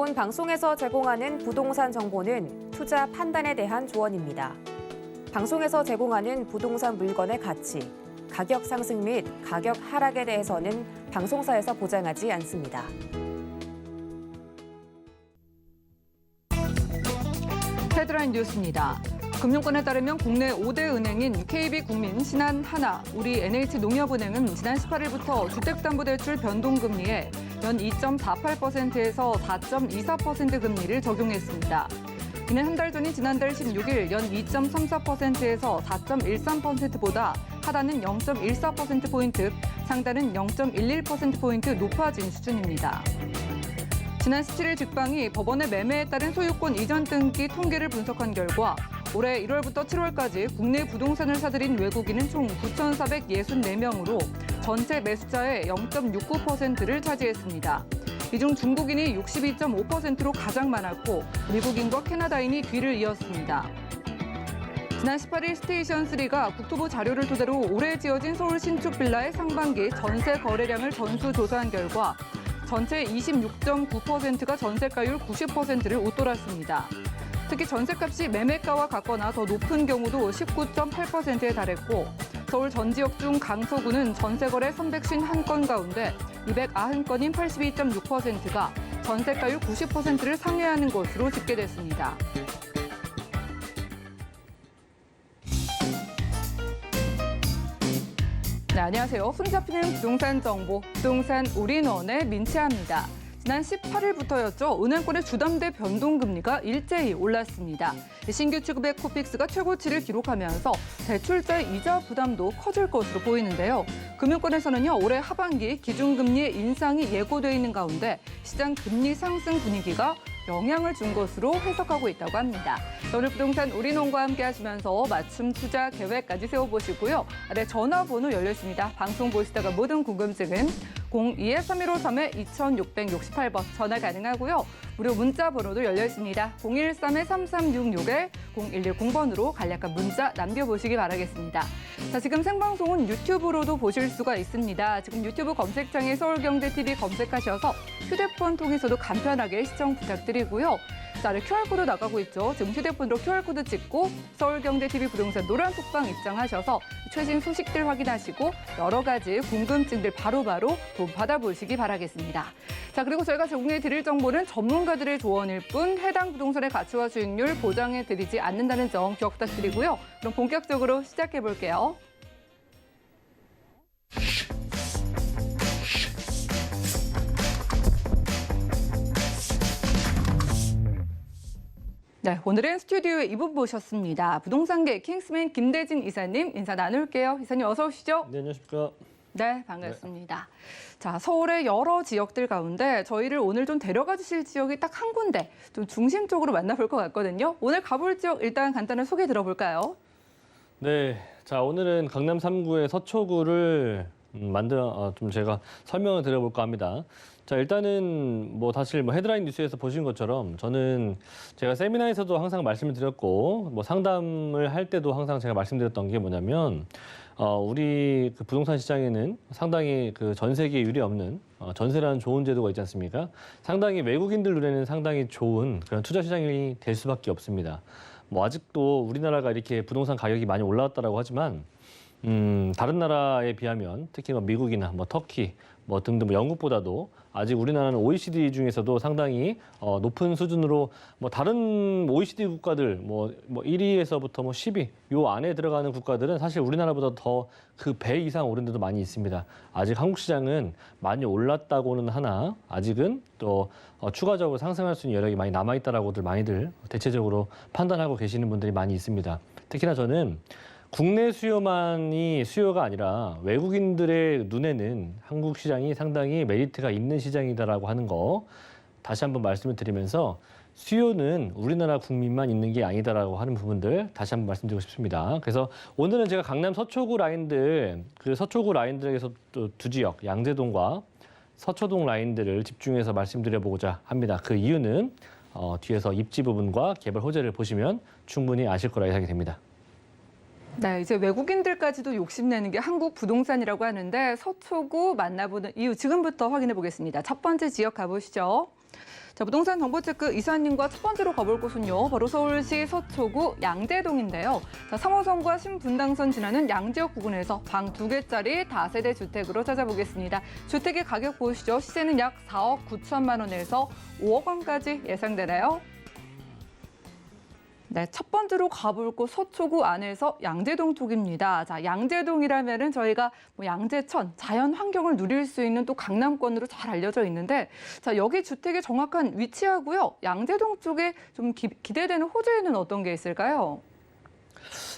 본 방송에서 제공하는 부동산 정보는 투자 판단에 대한 조언입니다. 방송에서 제공하는 부동산 물건의 가치, 가격 상승 및 가격 하락에 대해서는 방송사에서 보장하지 않습니다. 헤드라인 뉴스입니다. 금융권에 따르면 국내 5대 은행인 KB국민, 신한하나, 우리 NH농협은행은 지난 18일부터 주택담보대출 변동금리에 연 2.48%에서 4.24% 금리를 적용했습니다. 이는 한 달 전인 지난달 16일 연 2.34%에서 4.13%보다 하단은 0.14%포인트, 상단은 0.11%포인트 높아진 수준입니다. 지난 17일 직방이 법원의 매매에 따른 소유권 이전 등기 통계를 분석한 결과 올해 1월부터 7월까지 국내 부동산을 사들인 외국인은 총 9,464명으로 전체 매수자의 0.69%를 차지했습니다. 이 중 중국인이 62.5%로 가장 많았고 미국인과 캐나다인이 뒤를 이었습니다. 지난 18일 스테이션3가 국토부 자료를 토대로 올해 지어진 서울 신축 빌라의 상반기 전세 거래량을 전수조사한 결과 전체 26.9%가 전세가율 90%를 웃돌았습니다. 특히 전세값이 매매가와 같거나 더 높은 경우도 19.8%에 달했고 서울 전 지역 중 강서구는 전세거래 351건 가운데 290건인 82.6%가 전세가율 90%를 상회하는 것으로 집계됐습니다. 네, 안녕하세요. 손 잡히는 부동산 정보, 부동산 올인원의 민채아입니다. 지난 18일부터였죠. 은행권의 주담대 변동금리가 일제히 올랐습니다. 신규 취급의 코픽스가 최고치를 기록하면서 대출자의 이자 부담도 커질 것으로 보이는데요. 금융권에서는요, 올해 하반기 기준금리의 인상이 예고돼 있는 가운데 시장 금리 상승 분위기가 영향을 준 것으로 해석하고 있다고 합니다. 오늘 부동산 올인원과 함께 하시면서 맞춤 투자 계획까지 세워보시고요. 아래 전화번호 열려 있습니다. 방송 보시다가 모든 궁금증은 02-3153-2668번 전화 가능하고요. 무료 문자 번호도 열려 있습니다. 013-3366-0110번으로 간략한 문자 남겨보시기 바라겠습니다. 자, 지금 생방송은 유튜브로도 보실 수가 있습니다. 지금 유튜브 검색창에 서울경제TV 검색하셔서 휴대폰 통해서도 간편하게 시청 부탁드리고요. 자, 아래 QR코드 나가고 있죠. 지금 휴대폰으로 QR코드 찍고 서울경제TV 부동산 노란 톡방 입장하셔서 최신 소식들 확인하시고 여러 가지 궁금증들 바로바로 돈 받아보시기 바라겠습니다. 자, 그리고 저희가 제공해드릴 정보는 전문가들의 조언일 뿐 해당 부동산의 가치와 수익률 보장해드리지 않는다는 점 기억 부탁드리고요. 그럼 본격적으로 시작해볼게요. 네, 오늘은 스튜디오에 이분 모셨습니다. 부동산계 킹스맨 김대진 이사님 인사 나눌게요. 이사님 어서 오시죠. 네, 안녕하십니까. 네, 반갑습니다. 네. 자, 서울의 여러 지역들 가운데 저희를 오늘 좀 데려가 주실 지역이 딱 한 군데 좀 중심적으로 만나볼 것 같거든요. 오늘 가볼 지역 일단 간단한 소개 들어볼까요? 네, 자 오늘은 강남 3구의 서초구를 좀 제가 설명을 드려볼까 합니다. 자, 일단은 사실 헤드라인 뉴스에서 보신 것처럼 저는 제가 세미나에서도 항상 말씀을 드렸고 상담을 할 때도 항상 제가 말씀드렸던 게 뭐냐면 우리 그 부동산 시장에는 상당히 그 전세기에 유리 없는 전세라는 좋은 제도가 있지 않습니까? 상당히 외국인들 눈에는 상당히 좋은 그런 투자 시장이 될 수밖에 없습니다. 아직도 우리나라가 이렇게 부동산 가격이 많이 올라왔다라고 하지만 다른 나라에 비하면 특히 미국이나 터키 등등 영국보다도 아직 우리나라는 OECD 중에서도 상당히 높은 수준으로 다른 OECD 국가들 1위에서부터 10위 요 안에 들어가는 국가들은 사실 우리나라보다 더 그 배 이상 오른 데도 많이 있습니다. 아직 한국 시장은 많이 올랐다고는 하나 아직은 또 추가적으로 상승할 수 있는 여력이 많이 남아있다라고들 많이들 대체적으로 판단하고 계시는 분들이 많이 있습니다. 특히나 저는 국내 수요만이 수요가 아니라 외국인들의 눈에는 한국 시장이 상당히 메리트가 있는 시장이다라고 하는 거 다시 한번 말씀을 드리면서 수요는 우리나라 국민만 있는 게 아니다라고 하는 부분들 다시 한번 말씀드리고 싶습니다. 그래서 오늘은 제가 강남 서초구 라인들, 그 서초구 라인들에서 또 두 지역, 양재동과 서초동 라인들을 집중해서 말씀드려보고자 합니다. 그 이유는 뒤에서 입지 부분과 개발 호재를 보시면 충분히 아실 거라 예상이 됩니다. 네, 이제 외국인들까지도 욕심내는 게 한국 부동산이라고 하는데 서초구 만나보는 이유 지금부터 확인해 보겠습니다. 첫 번째 지역 가보시죠. 자, 부동산 정보체크 이수환님과 첫 번째로 가볼 곳은요. 바로 서울시 서초구 양재동인데요. 자, 3호선과 신분당선 지나는 양지역 부근에서 방 2개짜리 다세대 주택으로 찾아보겠습니다. 주택의 가격 보시죠. 시세는 약 4억 9천만 원에서 5억 원까지 예상되나요? 네, 첫 번째로 가볼 곳 서초구 안에서 양재동 쪽입니다. 자, 양재동이라면은 저희가 뭐 양재천, 자연 환경을 누릴 수 있는 또 강남권으로 잘 알려져 있는데, 자, 여기 주택의 정확한 위치하고요. 양재동 쪽에 좀 기대되는 호재는 어떤 게 있을까요?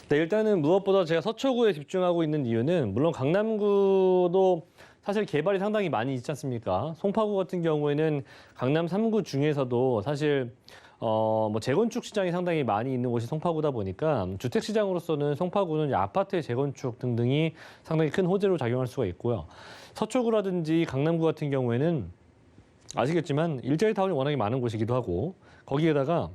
네, 일단은 무엇보다 제가 서초구에 집중하고 있는 이유는 물론 강남구도 사실 개발이 상당히 많이 있지 않습니까? 송파구 같은 경우에는 강남 3구 중에서도 사실 뭐 재건축 시장이 상당히 많이 있는 곳이 송파구다 보니까 주택 시장으로서는 송파구는 아파트의 재건축 등등이 상당히 큰 호재로 작용할 수가 있고요. 서초구라든지 강남구 같은 경우에는 아시겠지만 일자리 타운이 워낙에 많은 곳이기도 하고 거기에다가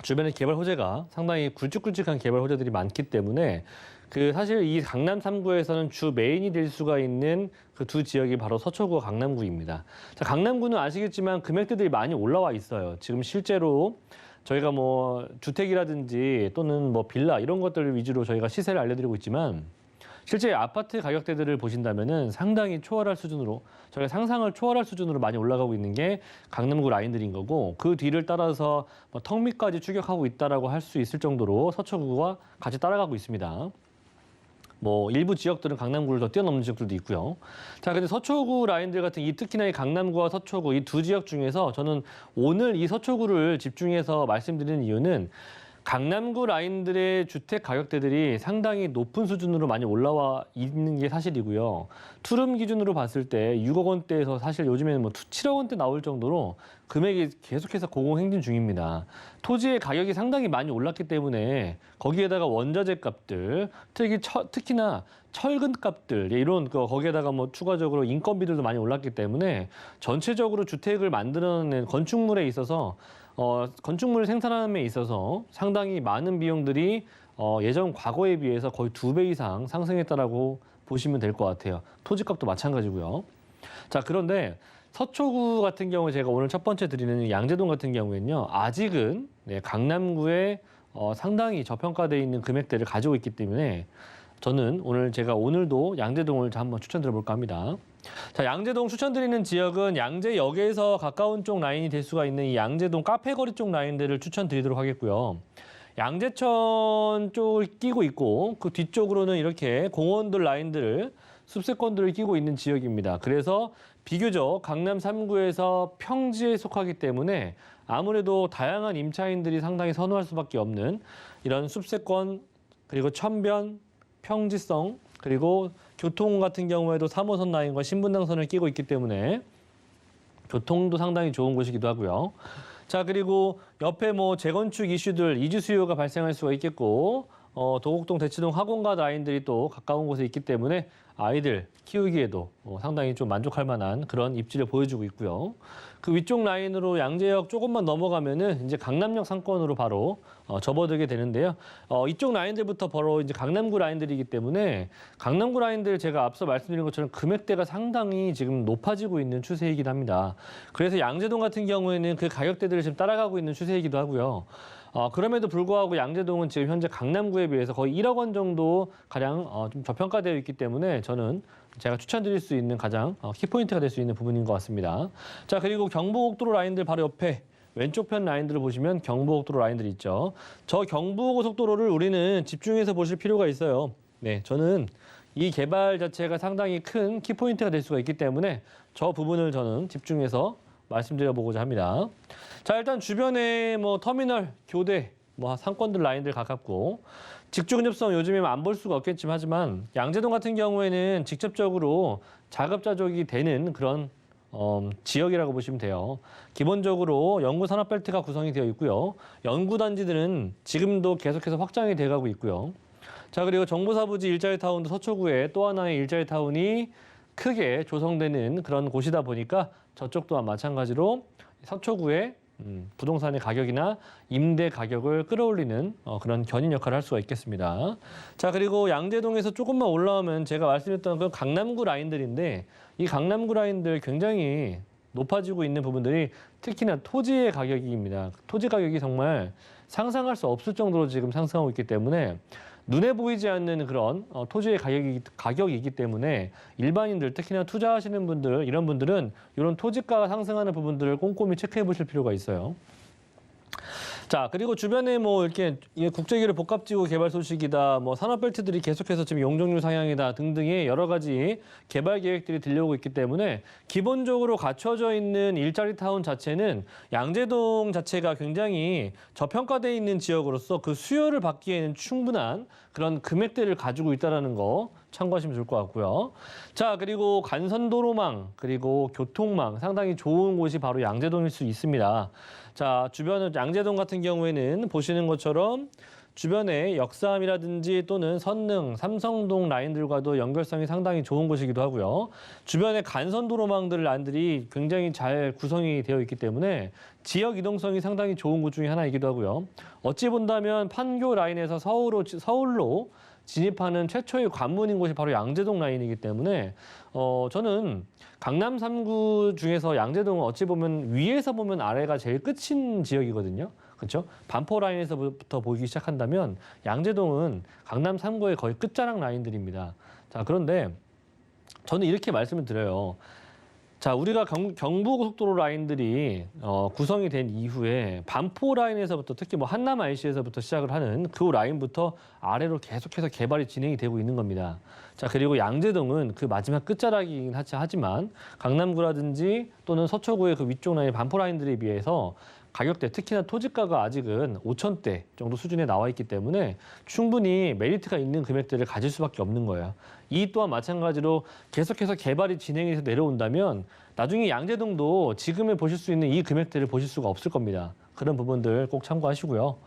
주변에 개발 호재가 상당히 굵직굵직한 개발 호재들이 많기 때문에 사실 이 강남 3구에서는 주 메인이 될 수가 있는 그 두 지역이 바로 서초구와 강남구입니다. 자, 강남구는 아시겠지만 금액대들이 많이 올라와 있어요. 지금 실제로 저희가 뭐 주택이라든지 또는 뭐 빌라 이런 것들 위주로 저희가 시세를 알려드리고 있지만 실제 아파트 가격대들을 보신다면은 상당히 초월할 수준으로 저희가 상상을 초월할 수준으로 많이 올라가고 있는 게 강남구 라인들인 거고 그 뒤를 따라서 뭐 턱 밑까지 추격하고 있다라고 할 수 있을 정도로 서초구가 같이 따라가고 있습니다. 뭐 일부 지역들은 강남구를 더 뛰어넘는 지역들도 있고요. 자, 근데 서초구 라인들 같은 특히나 이 강남구와 서초구 이 두 지역 중에서 저는 오늘 이 서초구를 집중해서 말씀드리는 이유는 강남구 라인들의 주택 가격대들이 상당히 높은 수준으로 많이 올라와 있는 게 사실이고요. 투룸 기준으로 봤을 때 6억 원대에서 사실 요즘에는 뭐 7억 원대 나올 정도로 금액이 계속해서 고공행진 중입니다. 토지의 가격이 상당히 많이 올랐기 때문에 거기에다가 원자재 값들, 특히나 철근 값들 이런 거기에다가 뭐 추가적으로 인건비들도 많이 올랐기 때문에 전체적으로 주택을 만들어낸 건축물에 있어서 건축물 생산함에 있어서 상당히 많은 비용들이 예전 과거에 비해서 거의 2배 이상 상승했다라고 보시면 될 것 같아요. 토지값도 마찬가지고요. 자, 그런데 서초구 같은 경우에 제가 오늘 첫 번째 드리는 양재동 같은 경우에는요. 아직은 강남구에 상당히 저평가되어 있는 금액대를 가지고 있기 때문에 저는 제가 오늘도 양재동을 한번 추천드려볼까 합니다. 자, 양재동 추천드리는 지역은 양재역에서 가까운 쪽 라인이 될 수가 있는 이 양재동 카페거리 쪽 라인들을 추천드리도록 하겠고요. 양재천 쪽을 끼고 있고 그 뒤쪽으로는 이렇게 공원들 라인들을 숲세권들을 끼고 있는 지역입니다. 그래서 비교적 강남 3구에서 평지에 속하기 때문에 아무래도 다양한 임차인들이 상당히 선호할 수밖에 없는 이런 숲세권 그리고 천변, 평지성 그리고 교통 같은 경우에도 3호선 라인과 신분당선을 끼고 있기 때문에 교통도 상당히 좋은 곳이기도 하고요. 자, 그리고 옆에 뭐 재건축 이슈들 이주 수요가 발생할 수가 있겠고 도곡동, 대치동 학원가 라인들이 또 가까운 곳에 있기 때문에 아이들 키우기에도 상당히 좀 만족할 만한 그런 입지를 보여주고 있고요. 그 위쪽 라인으로 양재역 조금만 넘어가면은 이제 강남역 상권으로 바로 접어들게 되는데요. 이쪽 라인들부터 바로 이제 강남구 라인들이기 때문에 강남구 라인들 제가 앞서 말씀드린 것처럼 금액대가 상당히 지금 높아지고 있는 추세이긴 합니다. 그래서 양재동 같은 경우에는 그 가격대들을 지금 따라가고 있는 추세이기도 하고요. 그럼에도 불구하고 양재동은 지금 현재 강남구에 비해서 거의 1억 원 정도 가량 좀 저평가되어 있기 때문에 저는 제가 추천드릴 수 있는 가장 키포인트가 될 수 있는 부분인 것 같습니다. 자, 그리고 경부고속도로 라인들 바로 옆에 왼쪽 편 라인들을 보시면 경부고속도로 라인들이 있죠. 저 경부고속도로를 우리는 집중해서 보실 필요가 있어요. 네, 저는 이 개발 자체가 상당히 큰 키포인트가 될 수가 있기 때문에 저 부분을 저는 집중해서 말씀드려보고자 합니다. 자, 일단 주변에 뭐 터미널, 교대, 뭐 상권들 라인들 가깝고 직주 근접성 요즘에 안 볼 수가 없겠지만 하지만 양재동 같은 경우에는 직접적으로 자급자족이 되는 그런 지역이라고 보시면 돼요. 기본적으로 연구산업벨트가 구성이 되어 있고요. 연구단지들은 지금도 계속해서 확장이 돼가고 있고요. 자, 그리고 정보사부지 일자리타운도 서초구에 또 하나의 일자리타운이 크게 조성되는 그런 곳이다 보니까 저쪽 또한 마찬가지로 서초구에 부동산의 가격이나 임대 가격을 끌어올리는 그런 견인 역할을 할 수가 있겠습니다. 자, 그리고 양재동에서 조금만 올라오면 제가 말씀드렸던 그 강남구 라인들인데 이 강남구 라인들 굉장히 높아지고 있는 부분들이 특히나 토지의 가격입니다. 토지 가격이 정말 상상할 수 없을 정도로 지금 상승하고 있기 때문에 눈에 보이지 않는 그런 토지의 가격이기 때문에 일반인들, 특히나 투자하시는 분들, 이런 분들은 이런 토지가가 상승하는 부분들을 꼼꼼히 체크해 보실 필요가 있어요. 자, 그리고 주변에 뭐 이렇게 국제기류 복합지구 개발 소식이다, 뭐 산업벨트들이 계속해서 지금 용적률 상향이다 등등의 여러 가지 개발 계획들이 들려오고 있기 때문에 기본적으로 갖춰져 있는 일자리 타운 자체는 양재동 자체가 굉장히 저평가되어 있는 지역으로서 그 수요를 받기에는 충분한 그런 금액대를 가지고 있다는 거 참고하시면 좋을 것 같고요. 자, 그리고 간선도로망, 그리고 교통망 상당히 좋은 곳이 바로 양재동일 수 있습니다. 자, 주변은 양재동 같은 경우에는 보시는 것처럼 주변에 역삼이라든지 또는 선릉, 삼성동 라인들과도 연결성이 상당히 좋은 곳이기도 하고요. 주변에 간선도로망들 라인들이 굉장히 잘 구성이 되어 있기 때문에 지역 이동성이 상당히 좋은 곳 중에 하나이기도 하고요. 어찌 본다면 판교 라인에서 서울로 진입하는 최초의 관문인 곳이 바로 양재동 라인이기 때문에 저는 강남 3구 중에서 양재동은 어찌 보면 위에서 보면 아래가 제일 끝인 지역이거든요. 그렇죠? 반포 라인에서부터 보기 시작한다면 양재동은 강남 3구의 거의 끝자락 라인들입니다. 자, 그런데 저는 이렇게 말씀을 드려요. 자, 우리가 경부고속도로 라인들이 구성이 된 이후에 반포 라인에서부터 특히 뭐 한남 IC에서부터 시작을 하는 그 라인부터 아래로 계속해서 개발이 진행이 되고 있는 겁니다. 자, 그리고 양재동은 그 마지막 끝자락이긴 하지만 강남구라든지 또는 서초구의 그 위쪽 라인 반포 라인들에 비해서 가격대, 특히나 토지가가 아직은 5천대 정도 수준에 나와 있기 때문에 충분히 메리트가 있는 금액대를 가질 수밖에 없는 거예요. 이 또한 마찬가지로 계속해서 개발이 진행이 돼서 내려온다면 나중에 양재동도 지금에 보실 수 있는 이 금액대를 보실 수가 없을 겁니다. 그런 부분들 꼭 참고하시고요.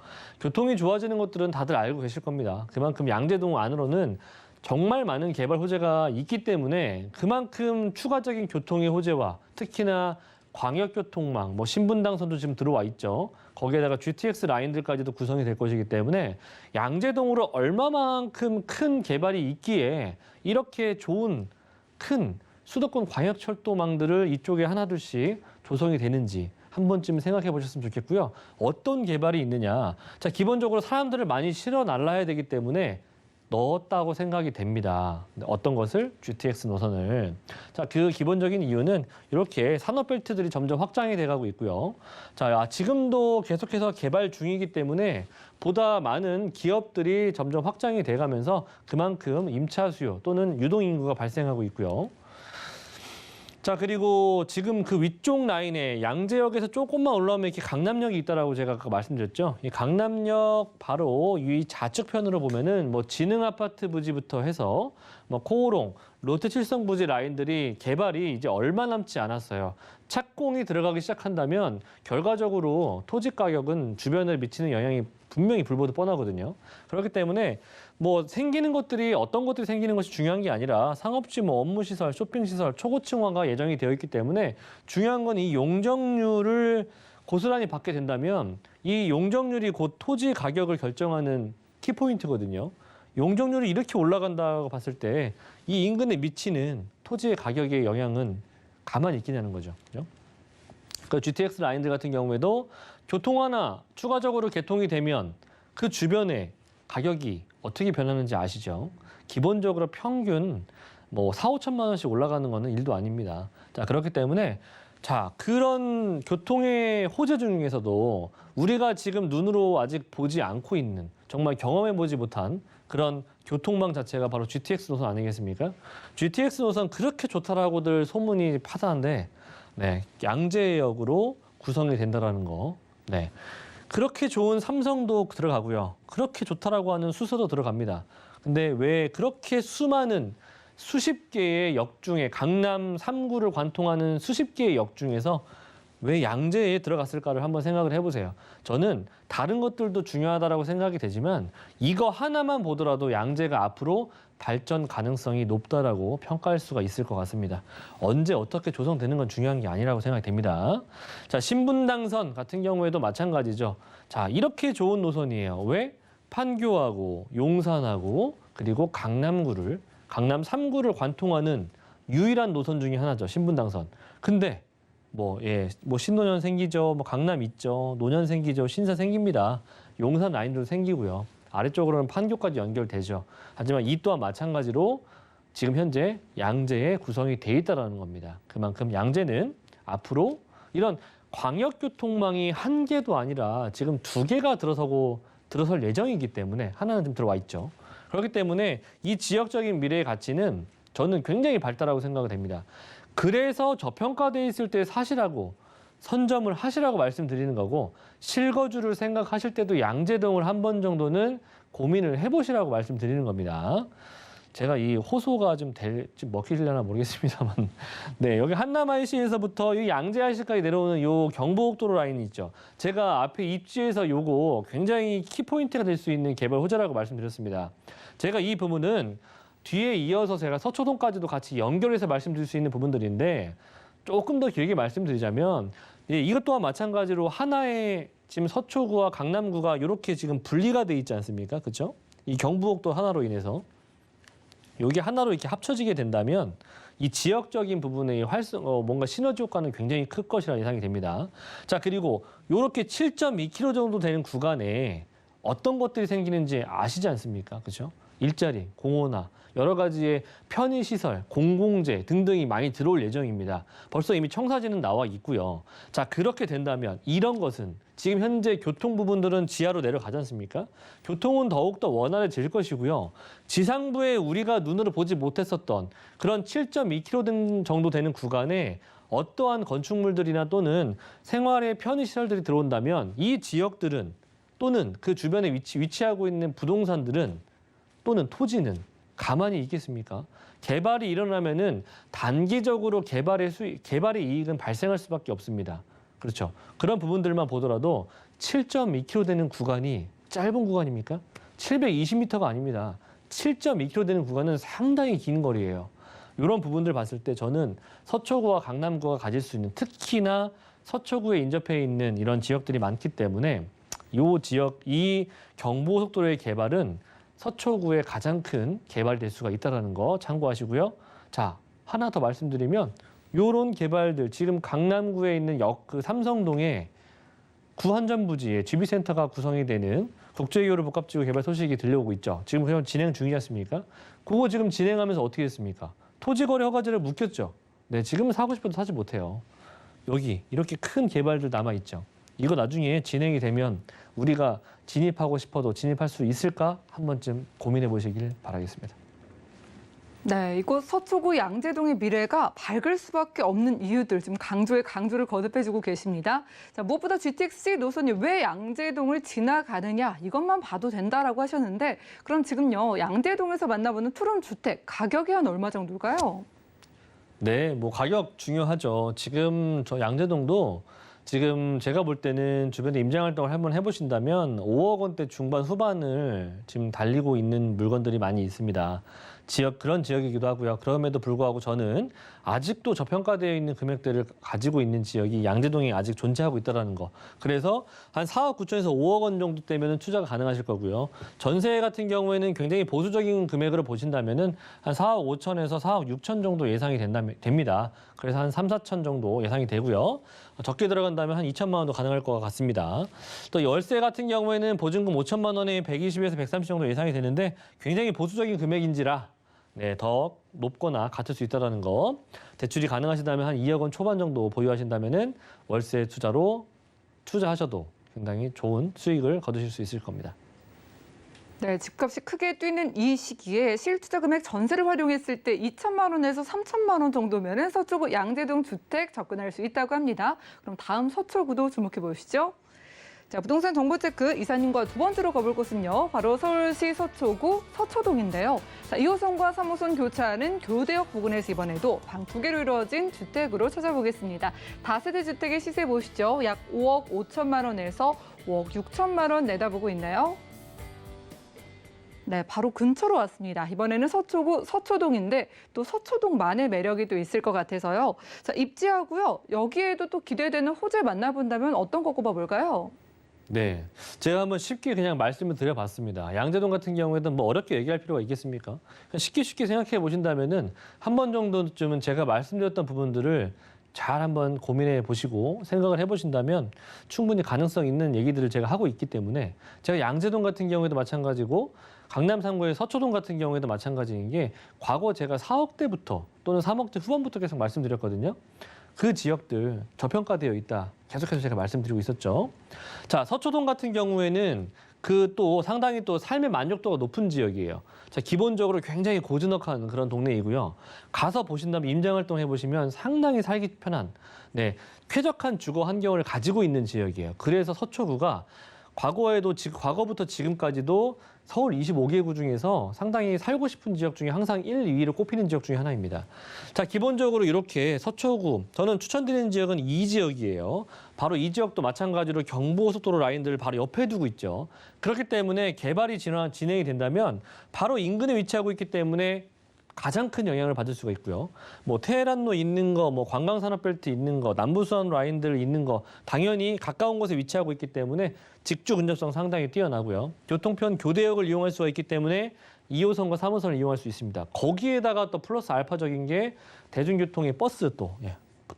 교통이 좋아지는 것들은 다들 알고 계실 겁니다. 그만큼 양재동 안으로는 정말 많은 개발 호재가 있기 때문에 그만큼 추가적인 교통의 호재와 특히나 광역교통망, 뭐 신분당선도 지금 들어와 있죠. 거기에다가 GTX 라인들까지도 구성이 될 것이기 때문에 양재동으로 얼마만큼 큰 개발이 있기에 이렇게 좋은 큰 수도권 광역철도망들을 이쪽에 하나둘씩 조성이 되는지 한 번쯤 생각해 보셨으면 좋겠고요. 어떤 개발이 있느냐. 자, 기본적으로 사람들을 많이 실어 날라야 되기 때문에 넣었다고 생각이 됩니다. 어떤 것을? GTX 노선을. 자, 그 기본적인 이유는 이렇게 산업벨트들이 점점 확장이 돼가고 있고요. 자, 지금도 계속해서 개발 중이기 때문에 보다 많은 기업들이 점점 확장이 돼가면서 그만큼 임차 수요 또는 유동 인구가 발생하고 있고요. 자, 그리고 지금 그 위쪽 라인에 양재역에서 조금만 올라오면 이렇게 강남역이 있다라고 제가 아까 말씀드렸죠. 이 강남역 바로 이 좌측편으로 보면은 뭐 진흥 아파트 부지부터 해서 뭐 코오롱, 롯데 칠성 부지 라인들이 개발이 이제 얼마 남지 않았어요. 착공이 들어가기 시작한다면 결과적으로 토지 가격은 주변에 미치는 영향이 분명히 불보듯 뻔하거든요. 그렇기 때문에 뭐 생기는 것들이 어떤 것들이 생기는 것이 중요한 게 아니라 상업지, 뭐 업무시설, 쇼핑시설, 초고층화가 예정이 되어 있기 때문에 중요한 건 이 용적률을 고스란히 받게 된다면 이 용적률이 곧 토지 가격을 결정하는 키포인트거든요. 용적률이 이렇게 올라간다고 봤을 때 이 인근에 미치는 토지의 가격의 영향은 가만히 있겠냐는 거죠. 그죠? 그 GTX 라인들 같은 경우에도 교통 하나 추가적으로 개통이 되면 그 주변에 가격이 어떻게 변하는지 아시죠? 기본적으로 평균 뭐 4, 5천만 원씩 올라가는 거는 일도 아닙니다. 자, 그렇기 때문에 자, 그런 교통의 호재 중에서도 우리가 지금 눈으로 아직 보지 않고 있는 정말 경험해 보지 못한 그런 교통망 자체가 바로 GTX 노선 아니겠습니까? GTX 노선 그렇게 좋다라고들 소문이 파다한데 네, 양재역으로 구성이 된다라는 거. 네. 그렇게 좋은 삼성도 들어가고요. 그렇게 좋다라고 하는 수서도 들어갑니다. 근데 왜 그렇게 수많은 수십 개의 역 중에 강남 3구를 관통하는 수십 개의 역 중에서 왜 양재에 들어갔을까를 한번 생각을 해보세요. 저는 다른 것들도 중요하다라고 생각이 되지만 이거 하나만 보더라도 양재가 앞으로 발전 가능성이 높다라고 평가할 수가 있을 것 같습니다. 언제 어떻게 조성되는 건 중요한 게 아니라고 생각이 됩니다. 자, 신분당선 같은 경우에도 마찬가지죠. 자, 이렇게 좋은 노선이에요. 왜? 판교하고 용산하고 그리고 강남 3구를 관통하는 유일한 노선 중에 하나죠. 신분당선. 근데 뭐 신논현 생기죠, 뭐 강남 있죠, 논현 생기죠, 신사 생깁니다. 용산 라인도 생기고요. 아래쪽으로는 판교까지 연결되죠. 하지만 이 또한 마찬가지로 지금 현재 양재에 구성이 돼 있다는 겁니다. 그만큼 양재는 앞으로 이런 광역교통망이 한 개도 아니라 지금 두 개가 들어설 예정이기 때문에 하나는 좀 들어와 있죠. 그렇기 때문에 이 지역적인 미래의 가치는 저는 굉장히 발달하고 생각이 됩니다. 그래서 저평가돼 있을 때 사시라고 선점을 하시라고 말씀드리는 거고 실거주를 생각하실 때도 양재동을 한 번 정도는 고민을 해보시라고 말씀드리는 겁니다. 제가 이 호소가 좀 먹히려나 모르겠습니다만 네, 여기 한남 IC에서부터 이 양재 IC까지 내려오는 요 경부고속도로 라인이 있죠. 제가 앞에 입지에서 요거 굉장히 키포인트가 될 수 있는 개발 호재라고 말씀드렸습니다. 제가 이 부분은 뒤에 이어서 제가 서초동까지도 같이 연결해서 말씀드릴 수 있는 부분들인데 조금 더 길게 말씀드리자면 이것 또한 마찬가지로 하나의 지금 서초구와 강남구가 이렇게 지금 분리가 돼 있지 않습니까? 그렇죠? 이 경부고속도 하나로 인해서 이게 하나로 이렇게 합쳐지게 된다면 이 지역적인 부분의 뭔가 시너지 효과는 굉장히 클 것이라 예상이 됩니다. 자, 그리고 이렇게 7.2km 정도 되는 구간에 어떤 것들이 생기는지 아시지 않습니까? 그렇죠? 일자리, 공원화, 여러 가지의 편의시설, 공공재 등등이 많이 들어올 예정입니다. 벌써 이미 청사진은 나와 있고요. 자, 그렇게 된다면 이런 것은 지금 현재 교통 부분들은 지하로 내려가지 않습니까? 교통은 더욱더 원활해질 것이고요. 지상부에 우리가 눈으로 보지 못했었던 그런 7.2km 정도 되는 구간에 어떠한 건축물들이나 또는 생활의 편의시설들이 들어온다면 이 지역들은 또는 그 주변에 위치하고 있는 부동산들은 또는 토지는 가만히 있겠습니까? 개발이 일어나면은 단기적으로 개발의 이익은 발생할 수밖에 없습니다. 그렇죠. 그런 부분들만 보더라도 7.2km 되는 구간이 짧은 구간입니까? 720m가 아닙니다. 7.2km 되는 구간은 상당히 긴 거리예요. 이런 부분들 봤을 때 저는 서초구와 강남구가 가질 수 있는 특히나 서초구에 인접해 있는 이런 지역들이 많기 때문에 이 경부고속도로의 개발은 서초구에 가장 큰 개발이 될 수가 있다는 거 참고하시고요. 자, 하나 더 말씀드리면 이런 개발들 지금 강남구에 있는 삼성동에 구한전부지에 GB센터가 구성이 되는 국제기후로 복합지구 개발 소식이 들려오고 있죠. 지금 진행 중이지 않습니까? 그거 지금 진행하면서 어떻게 했습니까? 토지거래 허가제를 묵혔죠. 네, 지금은 사고 싶어도 사지 못해요. 여기 이렇게 큰 개발들 남아있죠. 이거 나중에 진행이 되면 우리가 진입하고 싶어도 진입할 수 있을까? 한 번쯤 고민해 보시길 바라겠습니다. 네, 이곳 서초구 양재동의 미래가 밝을 수밖에 없는 이유들 지금 강조를 거듭해주고 계십니다. 자, 무엇보다 GTX 노선이 왜 양재동을 지나가느냐 이것만 봐도 된다라고 하셨는데 그럼 지금요 양재동에서 만나보는 투룸 주택 가격이 한 얼마 정도일까요? 네, 뭐 가격 중요하죠. 지금 저 양재동도 지금 제가 볼 때는 주변에 임장 활동을 한번 해보신다면 5억 원대 중반 후반을 지금 달리고 있는 물건들이 많이 있습니다. 그런 지역이기도 하고요. 그럼에도 불구하고 저는 아직도 저평가되어 있는 금액들을 가지고 있는 지역이 양재동이 아직 존재하고 있다는 거. 그래서 한 4억 9천에서 5억 원 정도 되면 투자가 가능하실 거고요. 전세 같은 경우에는 굉장히 보수적인 금액으로 보신다면은 한 4억 5천에서 4억 6천 정도 예상이 됩니다. 그래서 한 3, 4천 정도 예상이 되고요. 적게 들어간다면 한 2천만 원도 가능할 것 같습니다. 또 월세 같은 경우에는 보증금 5천만 원에 120에서 130 정도 예상이 되는데 굉장히 보수적인 금액인지라 네, 더 높거나 같을 수 있다는 거. 대출이 가능하시다면 한 2억 원 초반 정도 보유하신다면은 월세 투자하셔도 굉장히 좋은 수익을 거두실 수 있을 겁니다. 네, 집값이 크게 뛰는 이 시기에 실투자 금액 전세를 활용했을 때 2천만 원에서 3천만 원 정도면은 서초구 양재동 주택 접근할 수 있다고 합니다. 그럼 다음 서초구도 주목해 보시죠. 자, 부동산 정보체크 이사님과 두 번째로 가볼 곳은요. 바로 서울시 서초구 서초동인데요. 자, 2호선과 3호선 교차하는 교대역 부근에서 이번에도 방 2개로 이루어진 주택으로 찾아보겠습니다. 다세대 주택의 시세 보시죠. 약 5억 5천만 원에서 5억 6천만 원 내다보고 있나요? 네, 바로 근처로 왔습니다. 이번에는 서초구 서초동인데 또 서초동만의 매력이 또 있을 것 같아서요. 자, 입지하고요. 여기에도 또 기대되는 호재 만나본다면 어떤 거 꼽아볼까요? 네, 제가 한번 쉽게 그냥 말씀을 드려봤습니다. 양재동 같은 경우에는 뭐 어렵게 얘기할 필요가 있겠습니까? 쉽게 생각해 보신다면은 한 번 정도쯤은 제가 말씀드렸던 부분들을 잘 한번 고민해 보시고 생각을 해보신다면 충분히 가능성 있는 얘기들을 제가 하고 있기 때문에 제가 양재동 같은 경우에도 마찬가지고 강남 3구의 서초동 같은 경우에도 마찬가지인 게 과거 제가 4억대부터 또는 3억대 후반부터 계속 말씀드렸거든요. 그 지역들 저평가되어 있다. 계속해서 제가 말씀드리고 있었죠. 자, 서초동 같은 경우에는 그 또 상당히 또 삶의 만족도가 높은 지역이에요. 자, 기본적으로 굉장히 고즈넉한 그런 동네이고요. 가서 보신다면 임장활동 해보시면 상당히 살기 편한, 네, 쾌적한 주거 환경을 가지고 있는 지역이에요. 그래서 서초구가 과거부터 지금까지도 서울 25개구 중에서 상당히 살고 싶은 지역 중에 항상 1, 2위를 꼽히는 지역 중에 하나입니다. 자, 기본적으로 이렇게 서초구, 저는 추천드리는 지역은 이 지역이에요. 바로 이 지역도 마찬가지로 경부고속도로 라인들을 바로 옆에 두고 있죠. 그렇기 때문에 개발이 진행이 된다면 바로 인근에 위치하고 있기 때문에 가장 큰 영향을 받을 수가 있고요. 뭐 테헤란로 있는 거, 뭐 관광산업벨트 있는 거, 남부수원 라인들 있는 거 당연히 가까운 곳에 위치하고 있기 때문에 직주 근접성 상당히 뛰어나고요. 교통편 교대역을 이용할 수가 있기 때문에 2호선과 3호선을 이용할 수 있습니다. 거기에다가 또 플러스 알파적인 게 대중교통의 버스 또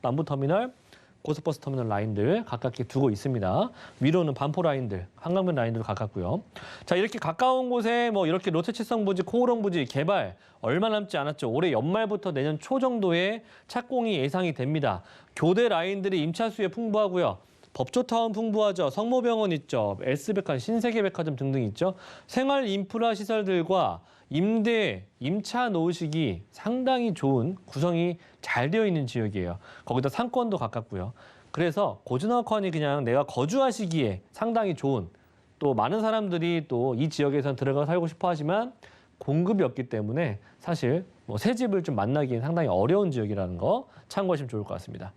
남부터미널, 고속버스 터미널 라인들 가깝게 두고 있습니다. 위로는 반포 라인들, 한강변 라인들 가깝고요. 자, 이렇게 가까운 곳에 뭐 이렇게 롯데칠성부지, 코오롱부지 개발 얼마 남지 않았죠. 올해 연말부터 내년 초 정도에 착공이 예상이 됩니다. 교대 라인들이 임차 수요 풍부하고요. 법조타운 풍부하죠. 성모병원 있죠. S백화점, 신세계백화점 등등 있죠. 생활 인프라 시설들과 임차 놓으시기 상당히 좋은 구성이 잘 되어 있는 지역이에요. 거기다 상권도 가깝고요. 그래서 고즈넉하니 그냥 내가 거주하시기에 상당히 좋은, 또 많은 사람들이 또 이 지역에선 들어가 살고 싶어 하지만 공급이 없기 때문에 사실 뭐 새 집을 좀 만나기엔 상당히 어려운 지역이라는 거 참고하시면 좋을 것 같습니다.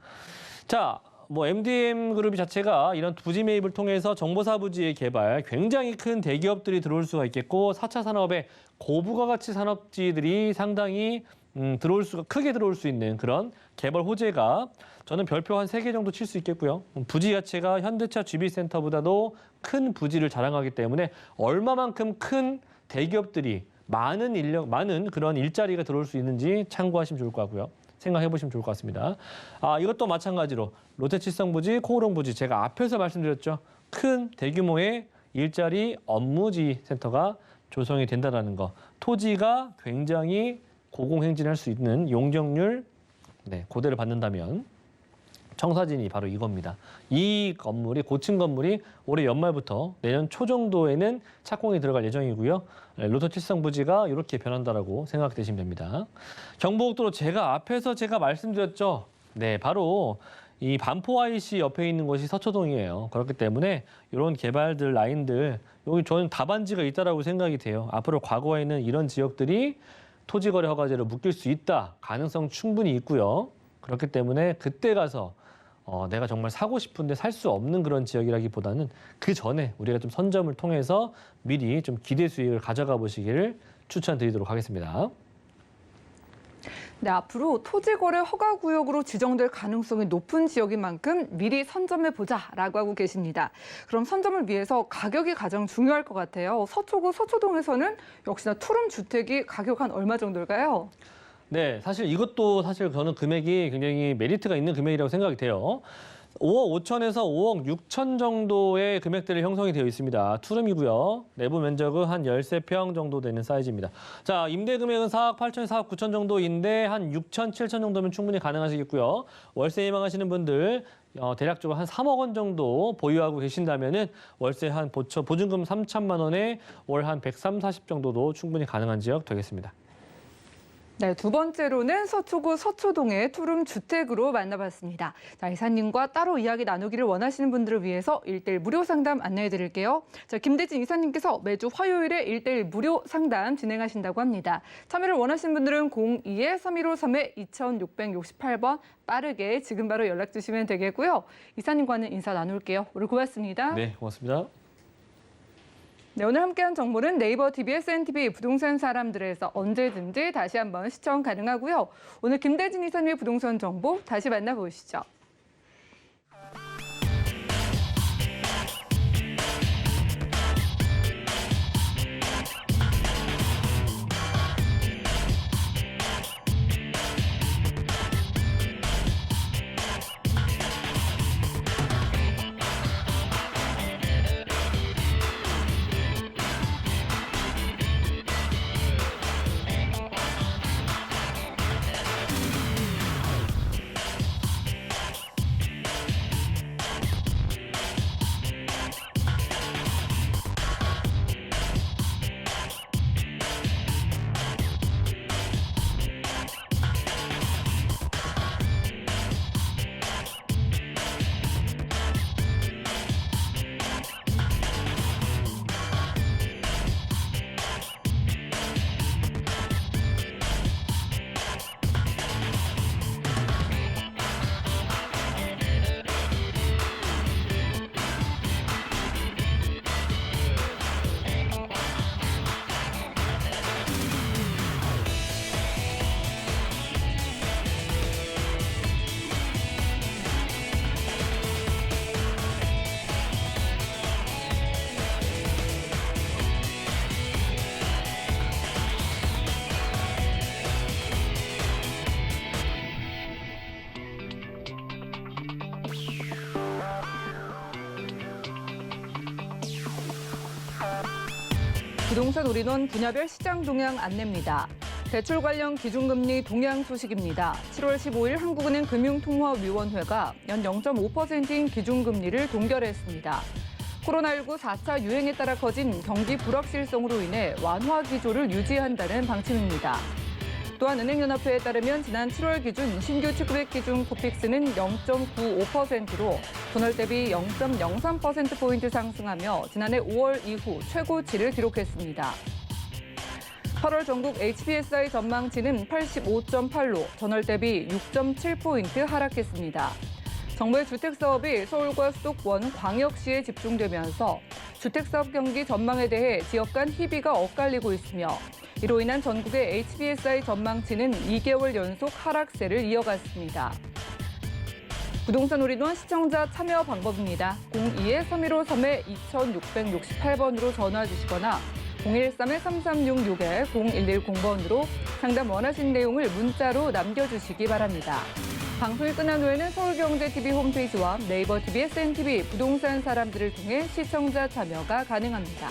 자, 뭐 MDM 그룹 자체가 이런 부지 매입을 통해서 정보사 부지의 개발, 굉장히 큰 대기업들이 들어올 수가 있겠고 4차 산업의 고부가가치 산업지들이 상당히 크게 들어올 수 있는 그런 개발 호재가 저는 별표 한 3개 정도 칠 수 있겠고요. 부지 자체가 현대차 GB센터보다도 큰 부지를 자랑하기 때문에 얼마만큼 큰 대기업들이 많은 그런 일자리가 들어올 수 있는지 참고하시면 좋을 것 같고요. 생각해 보시면 좋을 것 같습니다. 이것도 마찬가지로 롯데칠성부지, 코오롱부지 제가 앞에서 말씀드렸죠. 큰 대규모의 일자리 업무지 센터가 조성이 된다는 거. 토지가 굉장히 고공행진할 수 있는 용적률 고대를 받는다면 청사진이 바로 이겁니다. 이 건물이 고층 건물이 올해 연말부터 내년 초 정도에는 착공이 들어갈 예정이고요. 롯데칠성부지가 이렇게 변한다라고 생각되시면 됩니다. 경부고속도로 앞에서 제가 말씀드렸죠. 네, 바로 이 반포 IC 옆에 있는 곳이 서초동이에요. 그렇기 때문에 이런 개발들 라인들 여기 저는 답안지가 있다라고 생각이 돼요. 앞으로 과거에는 이런 지역들이 토지거래 허가제로 묶일 수 있다. 가능성 충분히 있고요. 그렇기 때문에 그때 가서 내가 정말 사고 싶은데 살 수 없는 그런 지역이라기보다는 그 전에 우리가 좀 선점을 통해서 미리 좀 기대 수익을 가져가 보시기를 추천드리도록 하겠습니다. 네, 앞으로 토지거래 허가구역으로 지정될 가능성이 높은 지역인 만큼 미리 선점해보자라고 하고 계십니다. 그럼 선점을 위해서 가격이 가장 중요할 것 같아요. 서초구 서초동에서는 역시나 투룸 주택이 가격 한 얼마 정도일까요? 네, 사실 이것도 저는 금액이 굉장히 메리트가 있는 금액이라고 생각이 돼요. 5억 5천에서 5억 6천 정도의 금액들이 형성이 되어 있습니다. 투룸이고요. 내부 면적은 한 13평 정도 되는 사이즈입니다. 자, 임대 금액은 4억 8천, 4억 9천 정도인데 한 6천, 7천 정도면 충분히 가능하시겠고요. 월세 희망하시는 분들 대략적으로 한 3억 원 정도 보유하고 계신다면은 월세 한 보증금 3천만 원에 월 한 130, 40 정도도 충분히 가능한 지역 되겠습니다. 네, 두 번째로는 서초구 서초동의 투룸 주택으로 만나봤습니다. 자, 이사님과 따로 이야기 나누기를 원하시는 분들을 위해서 1:1 무료 상담 안내해 드릴게요. 자, 김대진 이사님께서 매주 화요일에 1:1 무료 상담 진행하신다고 합니다. 참여를 원하시는 분들은 02-3153-2668번 빠르게 지금 바로 연락 주시면 되겠고요. 이사님과는 인사 나눌게요. 오늘 고맙습니다. 네, 고맙습니다. 네, 오늘 함께한 정보는 네이버 TV, SNTV 부동산 사람들에서 언제든지 다시 한번 시청 가능하고요. 오늘 김대진 이사님의 부동산 정보 다시 만나보시죠. 부동산 올인원 분야별 시장 동향 안내입니다. 대출 관련 기준금리 동향 소식입니다. 7월 15일 한국은행 금융통화위원회가 연 0.5%인 기준금리를 동결했습니다. 코로나19 4차 유행에 따라 커진 경기 불확실성으로 인해 완화 기조를 유지한다는 방침입니다. 또한 은행연합회에 따르면 지난 7월 기준 신규 취급액 기준 코픽스는 0.95%로 전월 대비 0.03%포인트 상승하며 지난해 5월 이후 최고치를 기록했습니다. 8월 전국 HPSI 전망치는 85.8로 전월 대비 6.7포인트 하락했습니다. 정부의 주택사업이 서울과 수도권, 광역시에 집중되면서 주택사업 경기 전망에 대해 지역 간 희비가 엇갈리고 있으며 이로 인한 전국의 HPSI 전망치는 2개월 연속 하락세를 이어갔습니다. 부동산 올인원 시청자 참여 방법입니다. 02-3153-2668번으로 전화 주시거나 013-3366-0110번으로 상담 원하신 내용을 문자로 남겨주시기 바랍니다. 방송이 끝난 후에는 서울경제TV 홈페이지와 네이버 TV, SNTV 부동산 사람들을 통해 시청자 참여가 가능합니다.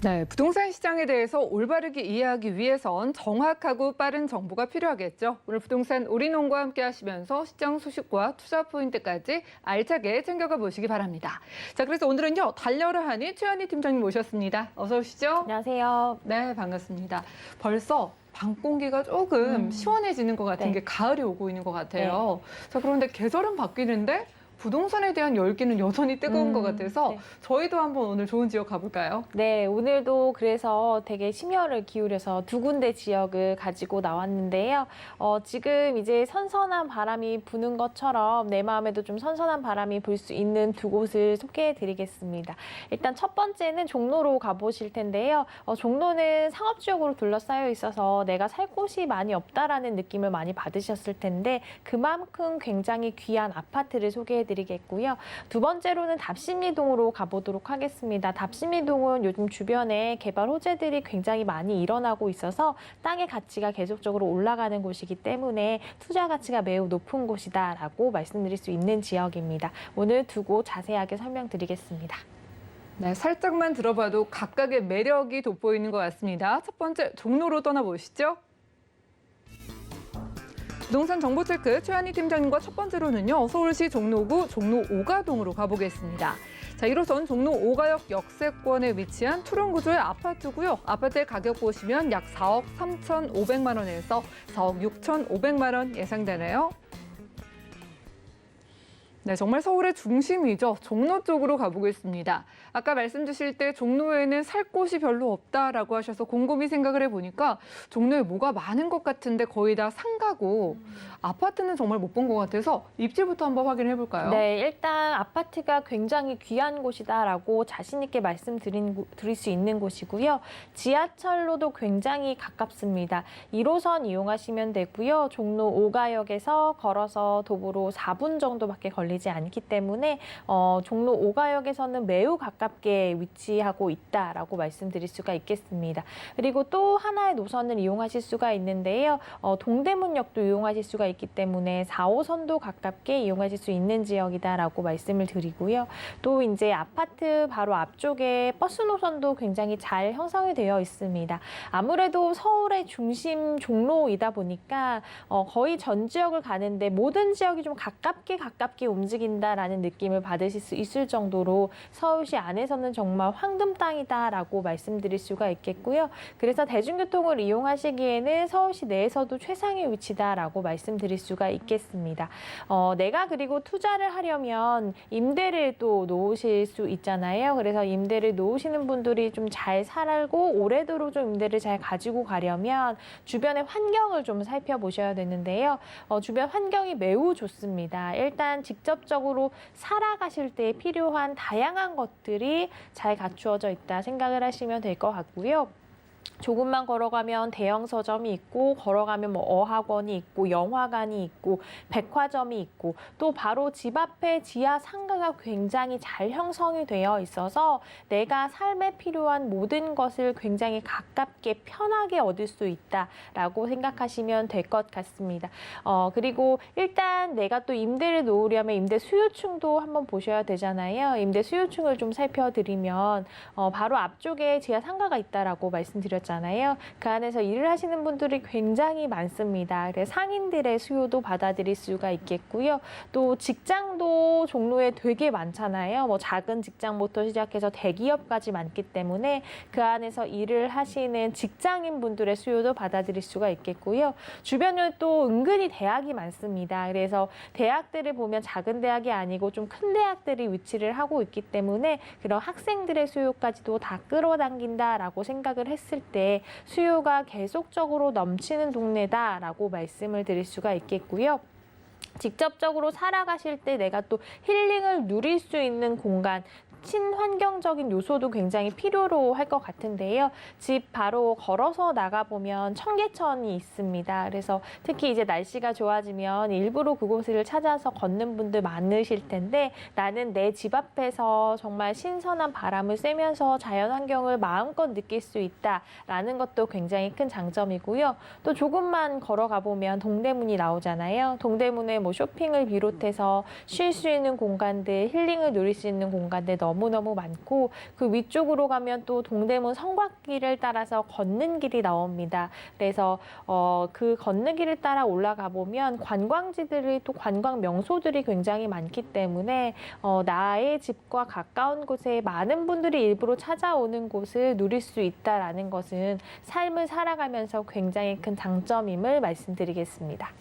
네, 부동산 시장에 대해서 올바르게 이해하기 위해선 정확하고 빠른 정보가 필요하겠죠. 오늘 부동산 올인원과 함께 하시면서 시장 소식과 투자 포인트까지 알차게 챙겨가 보시기 바랍니다. 자, 그래서 오늘은요, 달려라 하니 최한희 팀장님 모셨습니다. 어서 오시죠. 안녕하세요. 네, 반갑습니다. 벌써 밤 공기가 조금 시원해지는 것 같은 네. 게 가을이 오고 있는 것 같아요. 자, 그런데 계절은 바뀌는데 부동산에 대한 열기는 여전히 뜨거운 것 같아서 네. 저희도 한번 오늘 좋은 지역 가볼까요? 네, 오늘도 그래서 되게 심혈을 기울여서 두 군데 지역을 가지고 나왔는데요. 지금 이제 선선한 바람이 부는 것처럼 내 마음에도 좀 선선한 바람이 불 수 있는 두 곳을 소개해 드리겠습니다. 일단 첫 번째는 종로로 가보실 텐데요. 종로는 상업지역으로 둘러싸여 있어서 내가 살 곳이 많이 없다라는 느낌을 많이 받으셨을 텐데 그만큼 굉장히 귀한 아파트를 소개해 드리겠고요. 두 번째로는 답심리동으로 가보도록 하겠습니다. 답심리동은 요즘 주변에 개발 호재들이 굉장히 많이 일어나고 있어서 땅의 가치가 계속적으로 올라가는 곳이기 때문에 투자 가치가 매우 높은 곳이다라고 말씀드릴 수 있는 지역입니다. 오늘 두 곳 자세하게 설명드리겠습니다. 네, 살짝만 들어봐도 각각의 매력이 돋보이는 것 같습니다. 첫 번째 종로로 떠나보시죠. 부동산 정보체크 최한희 팀장님과 첫 번째로는요. 서울시 종로구 종로 5가동으로 가보겠습니다. 자, 1호선 종로 5가역 역세권에 위치한 투룸 구조의 아파트고요. 아파트의 가격 보시면 약 4억 3,500만 원에서 4억 6,500만 원 예상되네요. 네, 정말 서울의 중심이죠. 종로 쪽으로 가보겠습니다. 아까 말씀 주실 때 종로에는 살 곳이 별로 없다라고 하셔서 곰곰이 생각을 해보니까 종로에 뭐가 많은 것 같은데 거의 다 상가고 아파트는 정말 못 본 것 같아서 입지부터 한번 확인해 볼까요? 네, 일단 아파트가 굉장히 귀한 곳이다라고 자신 있게 말씀드릴 수 있는 곳이고요. 지하철로도 굉장히 가깝습니다. 1호선 이용하시면 되고요. 종로 5가역에서 걸어서 도보로 4분 정도밖에 걸리지 않기 때문에 종로 5가역에서는 매우 가깝게 위치하고 있다라고 말씀드릴 수가 있겠습니다. 그리고 또 하나의 노선을 이용하실 수가 있는데요. 동대문역도 이용하실 수가 있기 때문에 4호선도 가깝게 이용하실 수 있는 지역이다라고 말씀을 드리고요. 또 이제 아파트 바로 앞쪽에 버스 노선도 굉장히 잘 형성이 되어 있습니다. 아무래도 서울의 중심 종로이다 보니까 거의 전 지역을 가는데 모든 지역이 좀 가깝게 움직인다라는 느낌을 받으실 수 있을 정도로 서울시 안에서는 정말 황금 땅이다라고 말씀드릴 수가 있겠고요. 그래서 대중교통을 이용하시기에는 서울시 내에서도 최상의 위치다라고 말씀드릴 수가 있겠습니다. 내가 그리고 투자를 하려면 임대를 또 놓으실 수 있잖아요. 그래서 임대를 놓으시는 분들이 좀 잘 살고 오래도록 좀 임대를 잘 가지고 가려면 주변의 환경을 좀 살펴보셔야 되는데요. 주변 환경이 매우 좋습니다. 일단 직접적으로 살아가실 때 필요한 다양한 것들이 잘 갖추어져 있다 생각을 하시면 될 것 같고요. 조금만 걸어가면 대형 서점이 있고 걸어가면 뭐 어학원이 있고 영화관이 있고 백화점이 있고 또 바로 집 앞에 지하 상가가 굉장히 잘 형성이 되어 있어서 내가 삶에 필요한 모든 것을 굉장히 가깝게 편하게 얻을 수 있다라고 생각하시면 될 것 같습니다. 그리고 일단 내가 또 임대를 놓으려면 임대 수요층도 한번 보셔야 되잖아요. 임대 수요층을 좀 살펴드리면 바로 앞쪽에 지하 상가가 있다라고 말씀드렸잖아요. 그 안에서 일을 하시는 분들이 굉장히 많습니다. 그래서 상인들의 수요도 받아들일 수가 있겠고요. 또 직장도 종로에 되게 많잖아요. 뭐 작은 직장부터 시작해서 대기업까지 많기 때문에 그 안에서 일을 하시는 직장인 분들의 수요도 받아들일 수가 있겠고요. 주변에 또 은근히 대학이 많습니다. 그래서 대학들을 보면 작은 대학이 아니고 좀 큰 대학들이 위치를 하고 있기 때문에 그런 학생들의 수요까지도 다 끌어당긴다라고 생각을 했을 때 수요가 계속적으로 넘치는 동네다라고 말씀을 드릴 수가 있겠고요. 직접적으로 살아가실 때 내가 또 힐링을 누릴 수 있는 공간, 친환경적인 요소도 굉장히 필요로 할 것 같은데요. 집 바로 걸어서 나가보면 청계천이 있습니다. 그래서 특히 이제 날씨가 좋아지면 일부러 그곳을 찾아서 걷는 분들 많으실 텐데 나는 내 집 앞에서 정말 신선한 바람을 쐬면서 자연환경을 마음껏 느낄 수 있다라는 것도 굉장히 큰 장점이고요. 또 조금만 걸어가 보면 동대문이 나오잖아요. 동대문에 뭐 쇼핑을 비롯해서 쉴 수 있는 공간들, 힐링을 누릴 수 있는 공간들 너무너무 많고 그 위쪽으로 가면 또 동대문 성곽길을 따라서 걷는 길이 나옵니다. 그래서 그 걷는 길을 따라 올라가 보면 관광지들이 또 관광 명소들이 굉장히 많기 때문에 나의 집과 가까운 곳에 많은 분들이 일부러 찾아오는 곳을 누릴 수 있다라는 것은 삶을 살아가면서 굉장히 큰 장점임을 말씀드리겠습니다.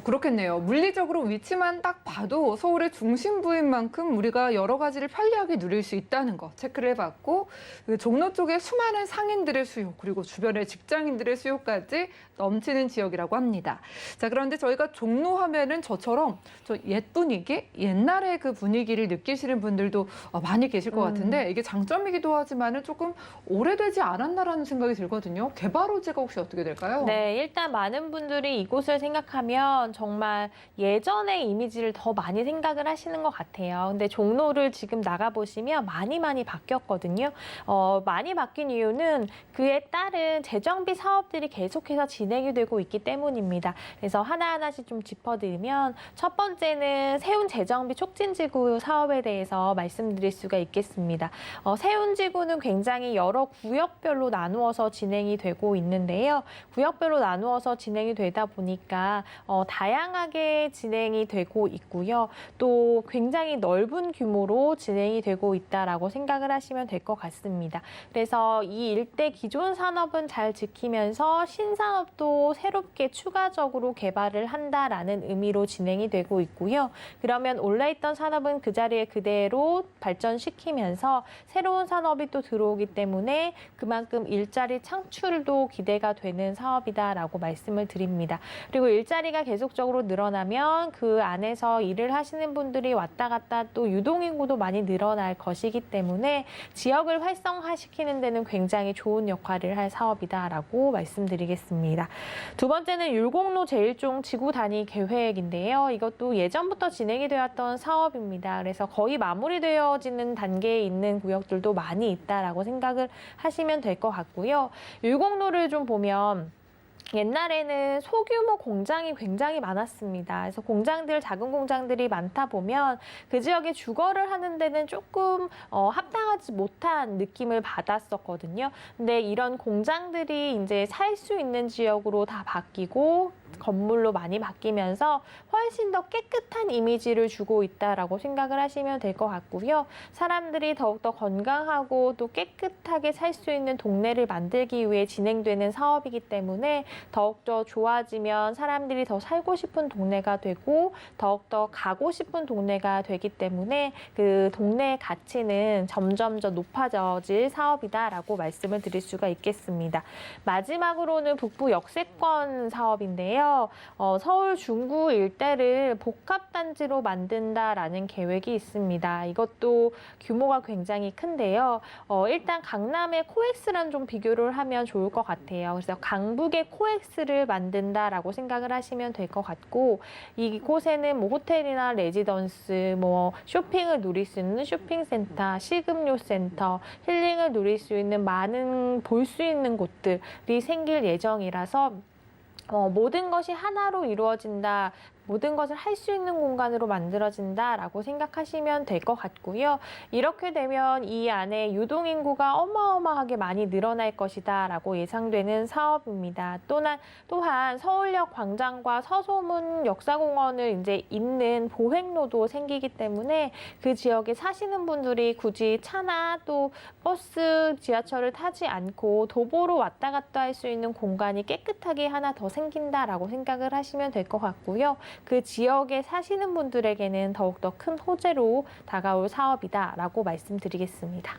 그렇겠네요. 물리적으로 위치만 딱 봐도 서울의 중심부인 만큼 우리가 여러 가지를 편리하게 누릴 수 있다는 거 체크를 해봤고 그 종로 쪽에 수많은 상인들의 수요 그리고 주변의 직장인들의 수요까지 넘치는 지역이라고 합니다. 자, 그런데 저희가 종로 하면은 저처럼 옛 분위기, 옛날의 그 분위기를 느끼시는 분들도 많이 계실 것 같은데 이게 장점이기도 하지만은 조금 오래되지 않았나라는 생각이 들거든요. 개발 호재가 혹시 어떻게 될까요? 네, 일단 많은 분들이 이곳을 생각하면 정말 예전의 이미지를 더 많이 생각을 하시는 것 같아요. 근데 종로를 지금 나가보시면 많이 바뀌었거든요. 많이 바뀐 이유는 그에 따른 재정비 사업들이 계속해서 진행이 되고 있기 때문입니다. 그래서 하나하나씩 좀 짚어드리면 첫 번째는 세운 재정비 촉진지구 사업에 대해서 말씀드릴 수가 있겠습니다. 세운 지구는 굉장히 여러 구역별로 나누어서 진행이 되고 있는데요. 구역별로 나누어서 진행이 되다 보니까 다양하게 진행이 되고 있고요. 또 굉장히 넓은 규모로 진행이 되고 있다라고 생각을 하시면 될 것 같습니다. 그래서 이 일대 기존 산업은 잘 지키면서 신산업도 새롭게 추가적으로 개발을 한다라는 의미로 진행이 되고 있고요. 그러면 원래 있던 산업은 그 자리에 그대로 발전시키면서 새로운 산업이 또 들어오기 때문에 그만큼 일자리 창출도 기대가 되는 사업이다라고 말씀을 드립니다. 그리고 일자리가 계속적으로 늘어나면 그 안에서 일을 하시는 분들이 왔다 갔다 또 유동인구도 많이 늘어날 것이기 때문에 지역을 활성화시키는 데는 굉장히 좋은 역할을 할 사업이다라고 말씀드리겠습니다. 두 번째는 율곡로 제1종 지구 단위 계획인데요. 이것도 예전부터 진행이 되었던 사업입니다. 그래서 거의 마무리되어지는 단계에 있는 구역들도 많이 있다라고 생각을 하시면 될 것 같고요. 율곡로를 좀 보면 옛날에는 소규모 공장이 굉장히 많았습니다. 그래서 공장들, 작은 공장들이 많다 보면 그 지역에 주거를 하는 데는 조금 합당하지 못한 느낌을 받았었거든요. 근데 이런 공장들이 이제 살 수 있는 지역으로 다 바뀌고 건물로 많이 바뀌면서 훨씬 더 깨끗한 이미지를 주고 있다라고 생각을 하시면 될 것 같고요. 사람들이 더욱더 건강하고 또 깨끗하게 살 수 있는 동네를 만들기 위해 진행되는 사업이기 때문에 때문에 더욱더 좋아지면 사람들이 더 살고 싶은 동네가 되고 더욱더 가고 싶은 동네가 되기 때문에 그 동네의 가치는 점점 더 높아질 사업이다라고 말씀을 드릴 수가 있겠습니다. 마지막으로는 북부 역세권 사업인데요. 서울 중구 일대를 복합단지로 만든다라는 계획이 있습니다. 이것도 규모가 굉장히 큰데요. 일단 강남의 코엑스랑 좀 비교를 하면 좋을 것 같아요. 그래서 강북의 코엑스를 만든다라고 생각을 하시면 될 것 같고 이곳에는 뭐 호텔이나 레지던스, 뭐 쇼핑을 누릴 수 있는 쇼핑센터, 식음료 센터, 힐링을 누릴 수 있는 많은 볼 수 있는 곳들이 생길 예정이라서 모든 것이 하나로 이루어진다. 모든 것을 할 수 있는 공간으로 만들어진다라고 생각하시면 될 것 같고요. 이렇게 되면 이 안에 유동인구가 어마어마하게 많이 늘어날 것이다라고 예상되는 사업입니다. 또한 서울역 광장과 서소문 역사공원을 이제 잇는 보행로도 생기기 때문에 그 지역에 사시는 분들이 굳이 차나 또 버스, 지하철을 타지 않고 도보로 왔다 갔다 할 수 있는 공간이 깨끗하게 하나 더 생긴다라고 생각을 하시면 될 것 같고요. 그 지역에 사시는 분들에게는 더욱더 큰 호재로 다가올 사업이다라고 말씀드리겠습니다.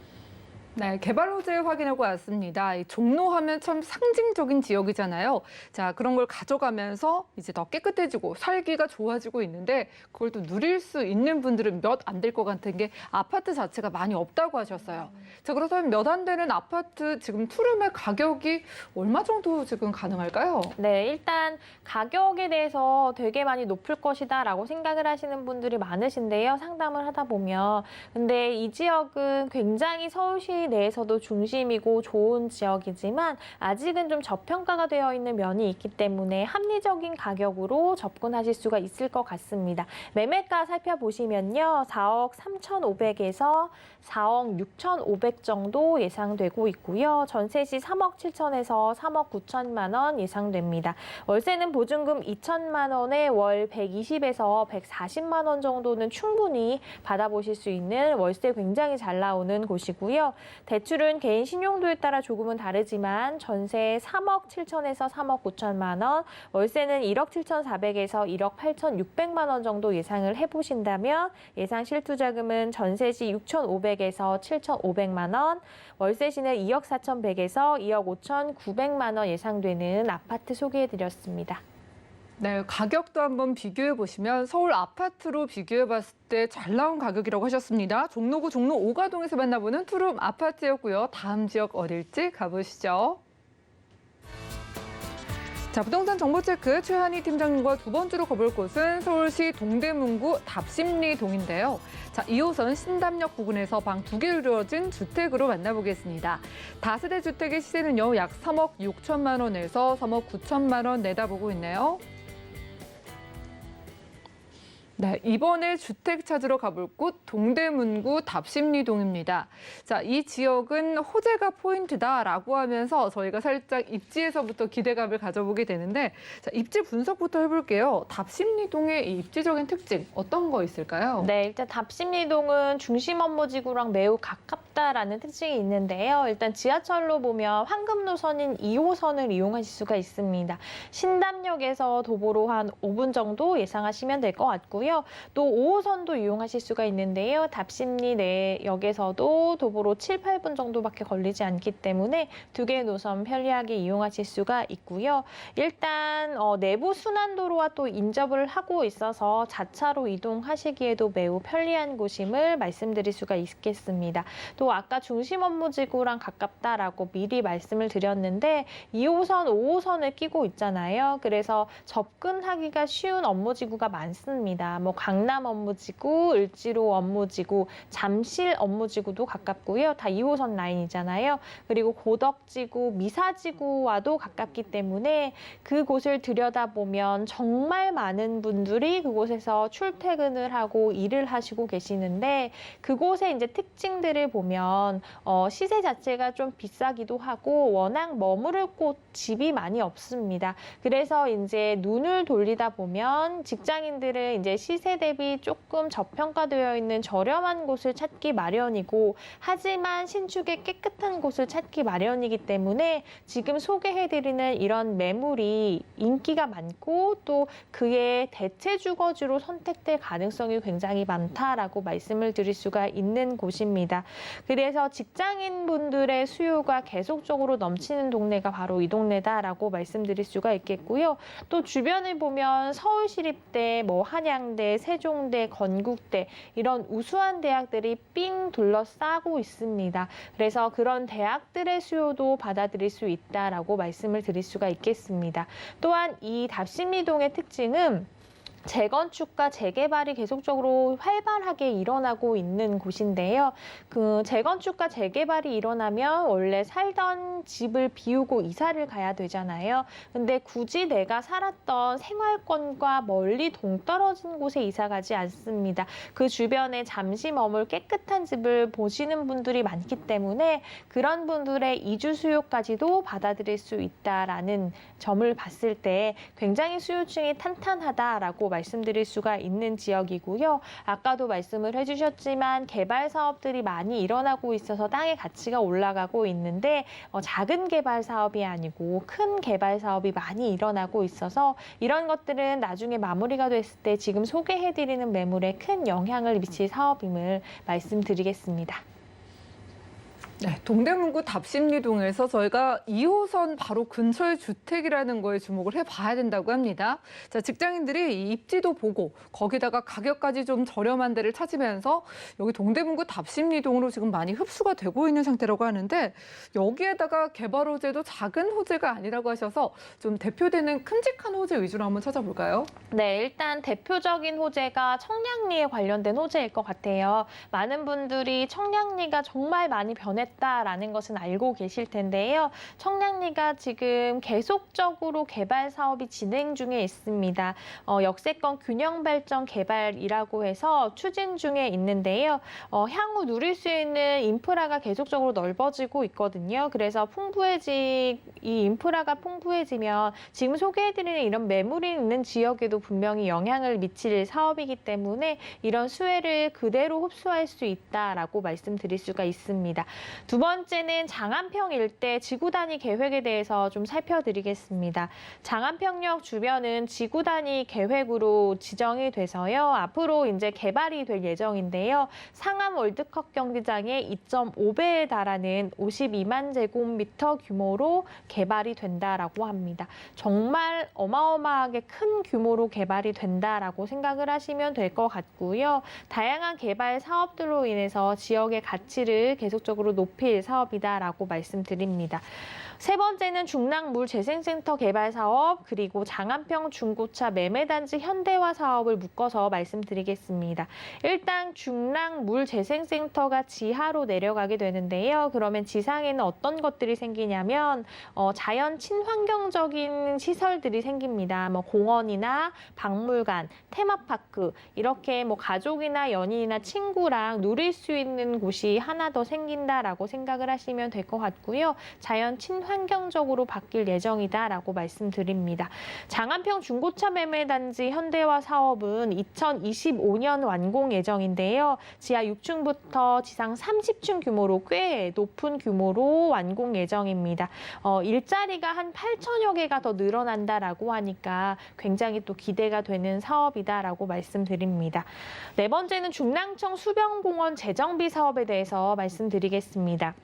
네, 개발 호재 확인하고 왔습니다. 이 종로하면 참 상징적인 지역이잖아요. 자, 그런 걸 가져가면서 이제 더 깨끗해지고 살기가 좋아지고 있는데 그걸 또 누릴 수 있는 분들은 몇 안 될 것 같은 게 아파트 자체가 많이 없다고 하셨어요. 자, 그렇다면 몇 안 되는 아파트 지금 투룸의 가격이 얼마 정도 지금 가능할까요? 네, 일단 가격에 대해서 되게 많이 높을 것이다라고 생각을 하시는 분들이 많으신데요. 상담을 하다 보면. 근데 이 지역은 굉장히 서울시 내에서도 중심이고 좋은 지역이지만 아직은 좀 저평가가 되어 있는 면이 있기 때문에 합리적인 가격으로 접근하실 수가 있을 것 같습니다. 매매가 살펴보시면요. 4억 3,500에서 4억 6,500 정도 예상되고 있고요. 전세 시 3억 7천에서 3억 9천만 원 예상됩니다. 월세는 보증금 2천만 원에 월 120에서 140만 원 정도는 충분히 받아보실 수 있는 월세 굉장히 잘 나오는 곳이고요. 대출은 개인 신용도에 따라 조금은 다르지만 전세 3억 7천에서 3억 9천만 원, 월세는 1억 7,400에서 1억 8,600만 원 정도 예상을 해보신다면 예상 실투자금은 전세 시 6,500에서 7,500만 원, 월세 시는 2억 4,100에서 2억 5,900만 원 예상되는 아파트 소개해드렸습니다. 네, 가격도 한번 비교해 보시면 서울 아파트로 비교해 봤을 때 잘 나온 가격이라고 하셨습니다. 종로구 종로 5가동에서 만나보는 투룸 아파트였고요. 다음 지역 어딜지 가보시죠. 자, 부동산 정보체크 최한희 팀장님과 두 번째로 가볼 곳은 서울시 동대문구 답심리동인데요. 자, 2호선 신담역 부근에서 방 2개 이루어진 주택으로 만나보겠습니다. 다세대 주택의 시세는요, 약 3억 6천만 원에서 3억 9천만 원 내다보고 있네요. 네, 이번에 주택 찾으러 가볼 곳 동대문구 답심리동입니다. 자, 이 지역은 호재가 포인트다라고 하면서 저희가 살짝 입지에서부터 기대감을 가져보게 되는데 자, 입지 분석부터 해볼게요. 답심리동의 이 입지적인 특징 어떤 거 있을까요? 네, 일단 답심리동은 중심 업무지구랑 매우 가깝다라는 특징이 있는데요. 일단 지하철로 보면 황금 노선인 2호선을 이용하실 수가 있습니다. 신담역에서 도보로 한 5분 정도 예상하시면 될 것 같고요. 또 5호선도 이용하실 수가 있는데요. 답심리 내역에서도 도보로 7, 8분 정도밖에 걸리지 않기 때문에 두 개의 노선 편리하게 이용하실 수가 있고요. 일단 내부 순환도로와 또 인접을 하고 있어서 자차로 이동하시기에도 매우 편리한 곳임을 말씀드릴 수가 있겠습니다. 또 아까 중심 업무지구랑 가깝다라고 미리 말씀을 드렸는데 2호선, 5호선을 끼고 있잖아요. 그래서 접근하기가 쉬운 업무지구가 많습니다. 뭐 강남 업무지구, 을지로 업무지구, 잠실 업무지구도 가깝고요. 다 2호선 라인이잖아요. 그리고 고덕지구, 미사지구와도 가깝기 때문에 그곳을 들여다보면 정말 많은 분들이 그곳에서 출퇴근을 하고 일을 하시고 계시는데 그곳의 이제 특징들을 보면 시세 자체가 좀 비싸기도 하고 워낙 머무를 곳 집이 많이 없습니다. 그래서 이제 눈을 돌리다 보면 직장인들은 이제 시세 대비 조금 저평가되어 있는 저렴한 곳을 찾기 마련이고, 하지만 신축의 깨끗한 곳을 찾기 마련이기 때문에 지금 소개해드리는 이런 매물이 인기가 많고 또 그의 대체 주거지로 선택될 가능성이 굉장히 많다라고 말씀을 드릴 수가 있는 곳입니다. 그래서 직장인분들의 수요가 계속적으로 넘치는 동네가 바로 이 동네다라고 말씀드릴 수가 있겠고요. 또 주변을 보면 서울시립대, 한양대, 세종대, 건국대 이런 우수한 대학들이 삥 둘러싸고 있습니다. 그래서 그런 대학들의 수요도 받아들일 수 있다라고 말씀을 드릴 수가 있겠습니다. 또한 이 답심리동의 특징은 재건축과 재개발이 계속적으로 활발하게 일어나고 있는 곳인데요. 그 재건축과 재개발이 일어나면 원래 살던 집을 비우고 이사를 가야 되잖아요. 근데 굳이 내가 살았던 생활권과 멀리 동떨어진 곳에 이사 가지 않습니다. 그 주변에 잠시 머물 깨끗한 집을 보시는 분들이 많기 때문에 그런 분들의 이주 수요까지도 받아들일 수 있다라는 점을 봤을 때 굉장히 수요층이 탄탄하다라고 말씀드릴 수가 있는 지역이고요. 아까도 말씀을 해주셨지만 개발 사업들이 많이 일어나고 있어서 땅의 가치가 올라가고 있는데 작은 개발 사업이 아니고 큰 개발 사업이 많이 일어나고 있어서 이런 것들은 나중에 마무리가 됐을 때 지금 소개해드리는 매물에 큰 영향을 미칠 사업임을 말씀드리겠습니다. 네, 동대문구 답심리동에서 저희가 2호선 바로 근처의 주택이라는 거에 주목을 해봐야 된다고 합니다. 자, 직장인들이 이 입지도 보고 거기다가 가격까지 좀 저렴한 데를 찾으면서 여기 동대문구 답심리동으로 지금 많이 흡수가 되고 있는 상태라고 하는데 여기에다가 개발 호재도 작은 호재가 아니라고 하셔서 좀 대표되는 큼직한 호재 위주로 한번 찾아볼까요? 네, 일단 대표적인 호재가 청량리에 관련된 호재일 것 같아요. 많은 분들이 청량리가 정말 많이 변했다라는 것은 알고 계실 텐데요. 청량리가 지금 계속적으로 개발 사업이 진행 중에 있습니다. 역세권 균형 발전 개발이라고 해서 추진 중에 있는데요. 향후 누릴 수 있는 인프라가 계속적으로 넓어지고 있거든요. 그래서 이 인프라가 풍부해지면 지금 소개해드리는 이런 매물이 있는 지역에도 분명히 영향을 미칠 사업이기 때문에 이런 수혜를 그대로 흡수할 수 있다라고 말씀드릴 수가 있습니다. 두 번째는 장안평 일대 지구 단위 계획에 대해서 좀 살펴드리겠습니다. 장안평역 주변은 지구 단위 계획으로 지정이 돼서요. 앞으로 이제 개발이 될 예정인데요. 상암 월드컵 경기장의 2.5배에 달하는 52만 제곱미터 규모로 개발이 된다라고 합니다. 정말 어마어마하게 큰 규모로 개발이 된다라고 생각을 하시면 될 것 같고요. 다양한 개발 사업들로 인해서 지역의 가치를 계속적으로 높일 사업이다라고 말씀드립니다. 세 번째는 중랑물재생센터 개발 사업 그리고 장안평 중고차 매매단지 현대화 사업을 묶어서 말씀드리겠습니다. 일단 중랑물재생센터가 지하로 내려가게 되는데요. 그러면 지상에는 어떤 것들이 생기냐면 자연 친환경적인 시설들이 생깁니다. 공원이나 박물관, 테마파크 이렇게 가족이나 연인이나 친구랑 누릴 수 있는 곳이 하나 더 생긴다라고 생각을 하시면 될 것 같고요. 자연 친환경적으로 바뀔 예정이다라고 말씀드립니다. 장안평 중고차 매매단지 현대화 사업은 2025년 완공 예정인데요. 지하 6층부터 지상 30층 규모로 꽤 높은 규모로 완공 예정입니다. 일자리가 한 8천여 개가 더 늘어난다라고 하니까 굉장히 또 기대가 되는 사업이다라고 말씀드립니다. 네 번째는 중랑청 수변공원 재정비 사업에 대해서 말씀드리겠습니다.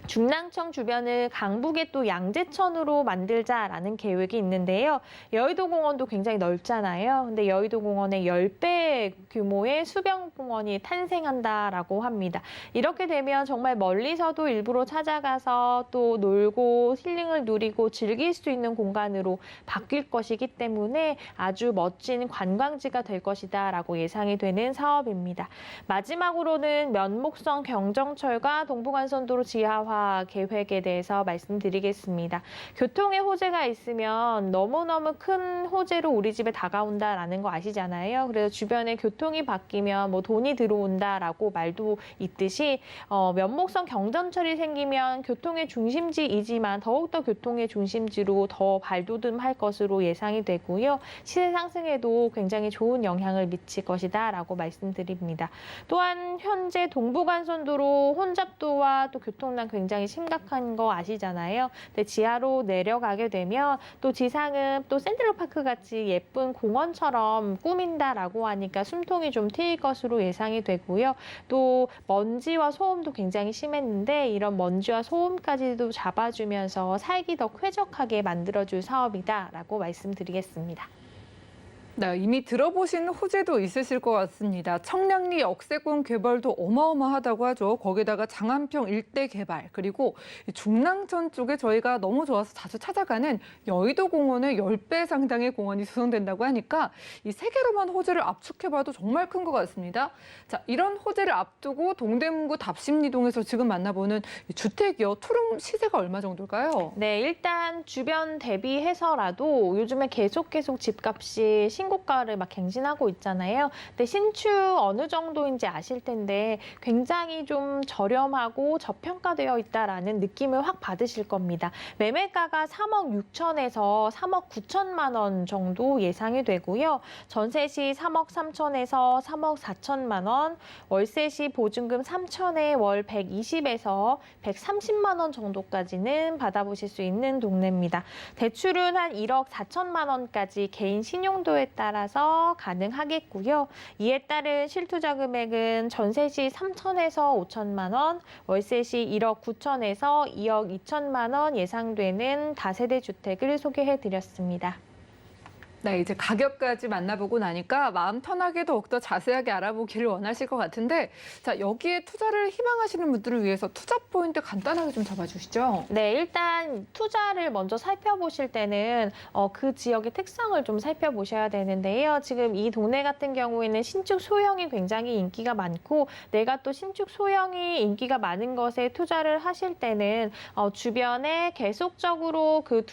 중랑청 주변을 강북의 또 양재천으로 만들자라는 계획이 있는데요. 여의도공원도 굉장히 넓잖아요. 근데 여의도공원의 10배 규모의 수변공원이 탄생한다라고 합니다. 이렇게 되면 정말 멀리서도 일부러 찾아가서 또 놀고 힐링을 누리고 즐길 수 있는 공간으로 바뀔 것이기 때문에 아주 멋진 관광지가 될 것이다라고 예상이 되는 사업입니다. 마지막으로는 면목성 경정철과 동부간선도로 지하화 구조화 계획에 대해서 말씀드리겠습니다. 교통에 호재가 있으면 너무너무 큰 호재로 우리 집에 다가온다라는 거 아시잖아요. 그래서 주변에 교통이 바뀌면 뭐 돈이 들어온다라고 말도 있듯이 면목성 경전철이 생기면 교통의 중심지이지만 더욱더 교통의 중심지로 더 발돋움할 것으로 예상이 되고요. 시세 상승에도 굉장히 좋은 영향을 미칠 것이다라고 말씀드립니다. 또한 현재 동부간선도로 혼잡도와 또 교통난 굉장히 심각한 거 아시잖아요. 근데 지하로 내려가게 되면 또 지상은 또 센트럴파크 같이 예쁜 공원처럼 꾸민다라고 하니까 숨통이 좀 트일 것으로 예상이 되고요. 또 먼지와 소음도 굉장히 심했는데 이런 먼지와 소음까지도 잡아주면서 살기 더 쾌적하게 만들어줄 사업이다라고 말씀드리겠습니다. 네, 이미 들어보신 호재도 있으실 것 같습니다. 청량리 역세권 개발도 어마어마하다고 하죠. 거기다가 장안평 일대 개발, 그리고 중랑천 쪽에 저희가 너무 좋아서 자주 찾아가는 여의도공원의 10배 상당의 공원이 조성된다고 하니까 이 세 개로만 호재를 압축해봐도 정말 큰 것 같습니다. 자, 이런 호재를 앞두고 동대문구 답심리동에서 지금 만나보는 주택이요. 투룸 시세가 얼마 정도일까요? 네, 일단 주변 대비해서라도 요즘에 계속 집값이 신고가를 막 갱신하고 있잖아요. 근데 신축 어느 정도인지 아실 텐데 굉장히 좀 저렴하고 저평가되어 있다라는 느낌을 확 받으실 겁니다. 매매가가 3억 6천에서 3억 9천만 원 정도 예상이 되고요. 전세 시 3억 3천에서 3억 4천만 원, 월세 시 보증금 3천에 월 120에서 130만 원 정도까지는 받아보실 수 있는 동네입니다. 대출은 한 1억 4천만 원까지 개인 신용도에 따라서 가능하겠고요. 이에 따른 실투자 금액은 전세 시 3천에서 5천만 원, 월세 시 1억 9천에서 2억 2천만 원 예상되는 다세대 주택을 소개해드렸습니다. 네, 이제 가격까지 만나보고 나니까 마음 편하게 더욱더 자세하게 알아보기를 원하실 것 같은데, 자, 여기에 투자를 희망하시는 분들을 위해서 투자 포인트 간단하게 좀 잡아주시죠. 네, 일단 투자를 먼저 살펴보실 때는 그 지역의 특성을 좀 살펴보셔야 되는데요. 지금 이 동네 같은 경우에는 신축 소형이 굉장히 인기가 많고 내가 또 신축 소형이 인기가 많은 것에 투자를 하실 때는 주변에 계속적으로 그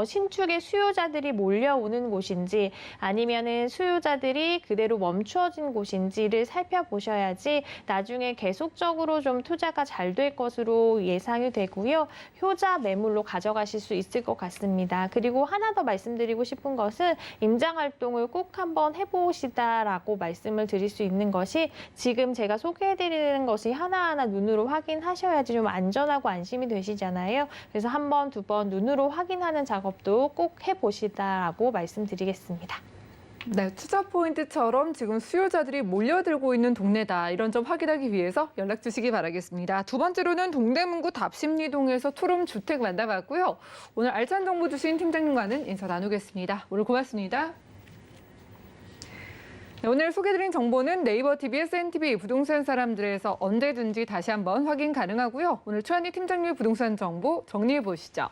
신축의 수요자들이 몰려오는 곳인지 아니면은 수요자들이 그대로 멈추어진 곳인지를 살펴보셔야지 나중에 계속적으로 좀 투자가 잘 될 것으로 예상이 되고요. 효자 매물로 가져가실 수 있을 것 같습니다. 그리고 하나 더 말씀드리고 싶은 것은 임장활동을 꼭 한번 해보시다라고 말씀을 드릴 수 있는 것이 지금 제가 소개해드리는 것이 하나하나 눈으로 확인하셔야지 좀 안전하고 안심이 되시잖아요. 그래서 한 번, 두 번 눈으로 확인하는 작업도 꼭 해보시다라고 말씀드리겠습니다. 네, 투자 포인트처럼 지금 수요자들이 몰려들고 있는 동네다. 이런 점 확인하기 위해서 연락 주시기 바라겠습니다. 두 번째로는 동대문구 답심리동에서 투룸 주택 만나봤고요. 오늘 알찬 정보 주신 팀장님과는 인사 나누겠습니다. 오늘 고맙습니다. 네, 오늘 소개드린 정보는 네이버 TV, SNTV 부동산 사람들에서 언제든지 다시 한번 확인 가능하고요. 오늘 최한희 팀장님의 부동산 정보 정리해 보시죠.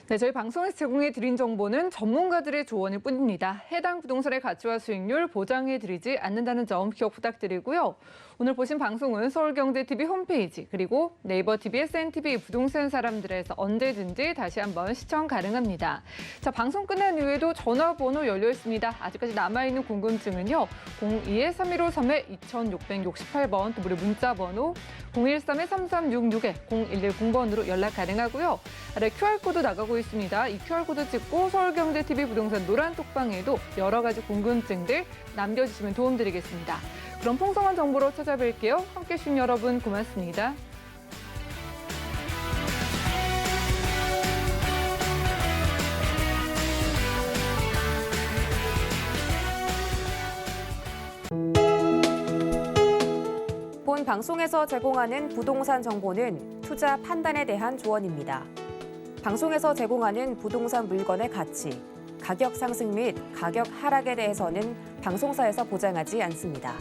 네, 저희 방송에서 제공해드린 정보는 전문가들의 조언일 뿐입니다. 해당 부동산의 가치와 수익률 보장해드리지 않는다는 점 기억 부탁드리고요. 오늘 보신 방송은 서울경제TV 홈페이지 그리고 네이버 TV, SNTV 부동산 사람들에서 언제든지 다시 한번 시청 가능합니다. 자, 방송 끝난 이후에도 전화번호 열려 있습니다. 아직까지 남아있는 궁금증은요. 02-3153-2668번 또 무료 문자번호 013-3366-0110번으로 연락 가능하고요. 아래 QR코드 나가고 있습니다. 이 QR코드 찍고 서울경제TV 부동산 노란 톡방에도 여러 가지 궁금증들 남겨주시면 도움드리겠습니다. 그럼 풍성한 정보로 찾아뵐게요. 함께해 주신 여러분 고맙습니다. 본 방송에서 제공하는 부동산 정보는 투자 판단에 대한 조언입니다. 방송에서 제공하는 부동산 물건의 가치, 가격 상승 및 가격 하락에 대해서는 방송사에서 보장하지 않습니다.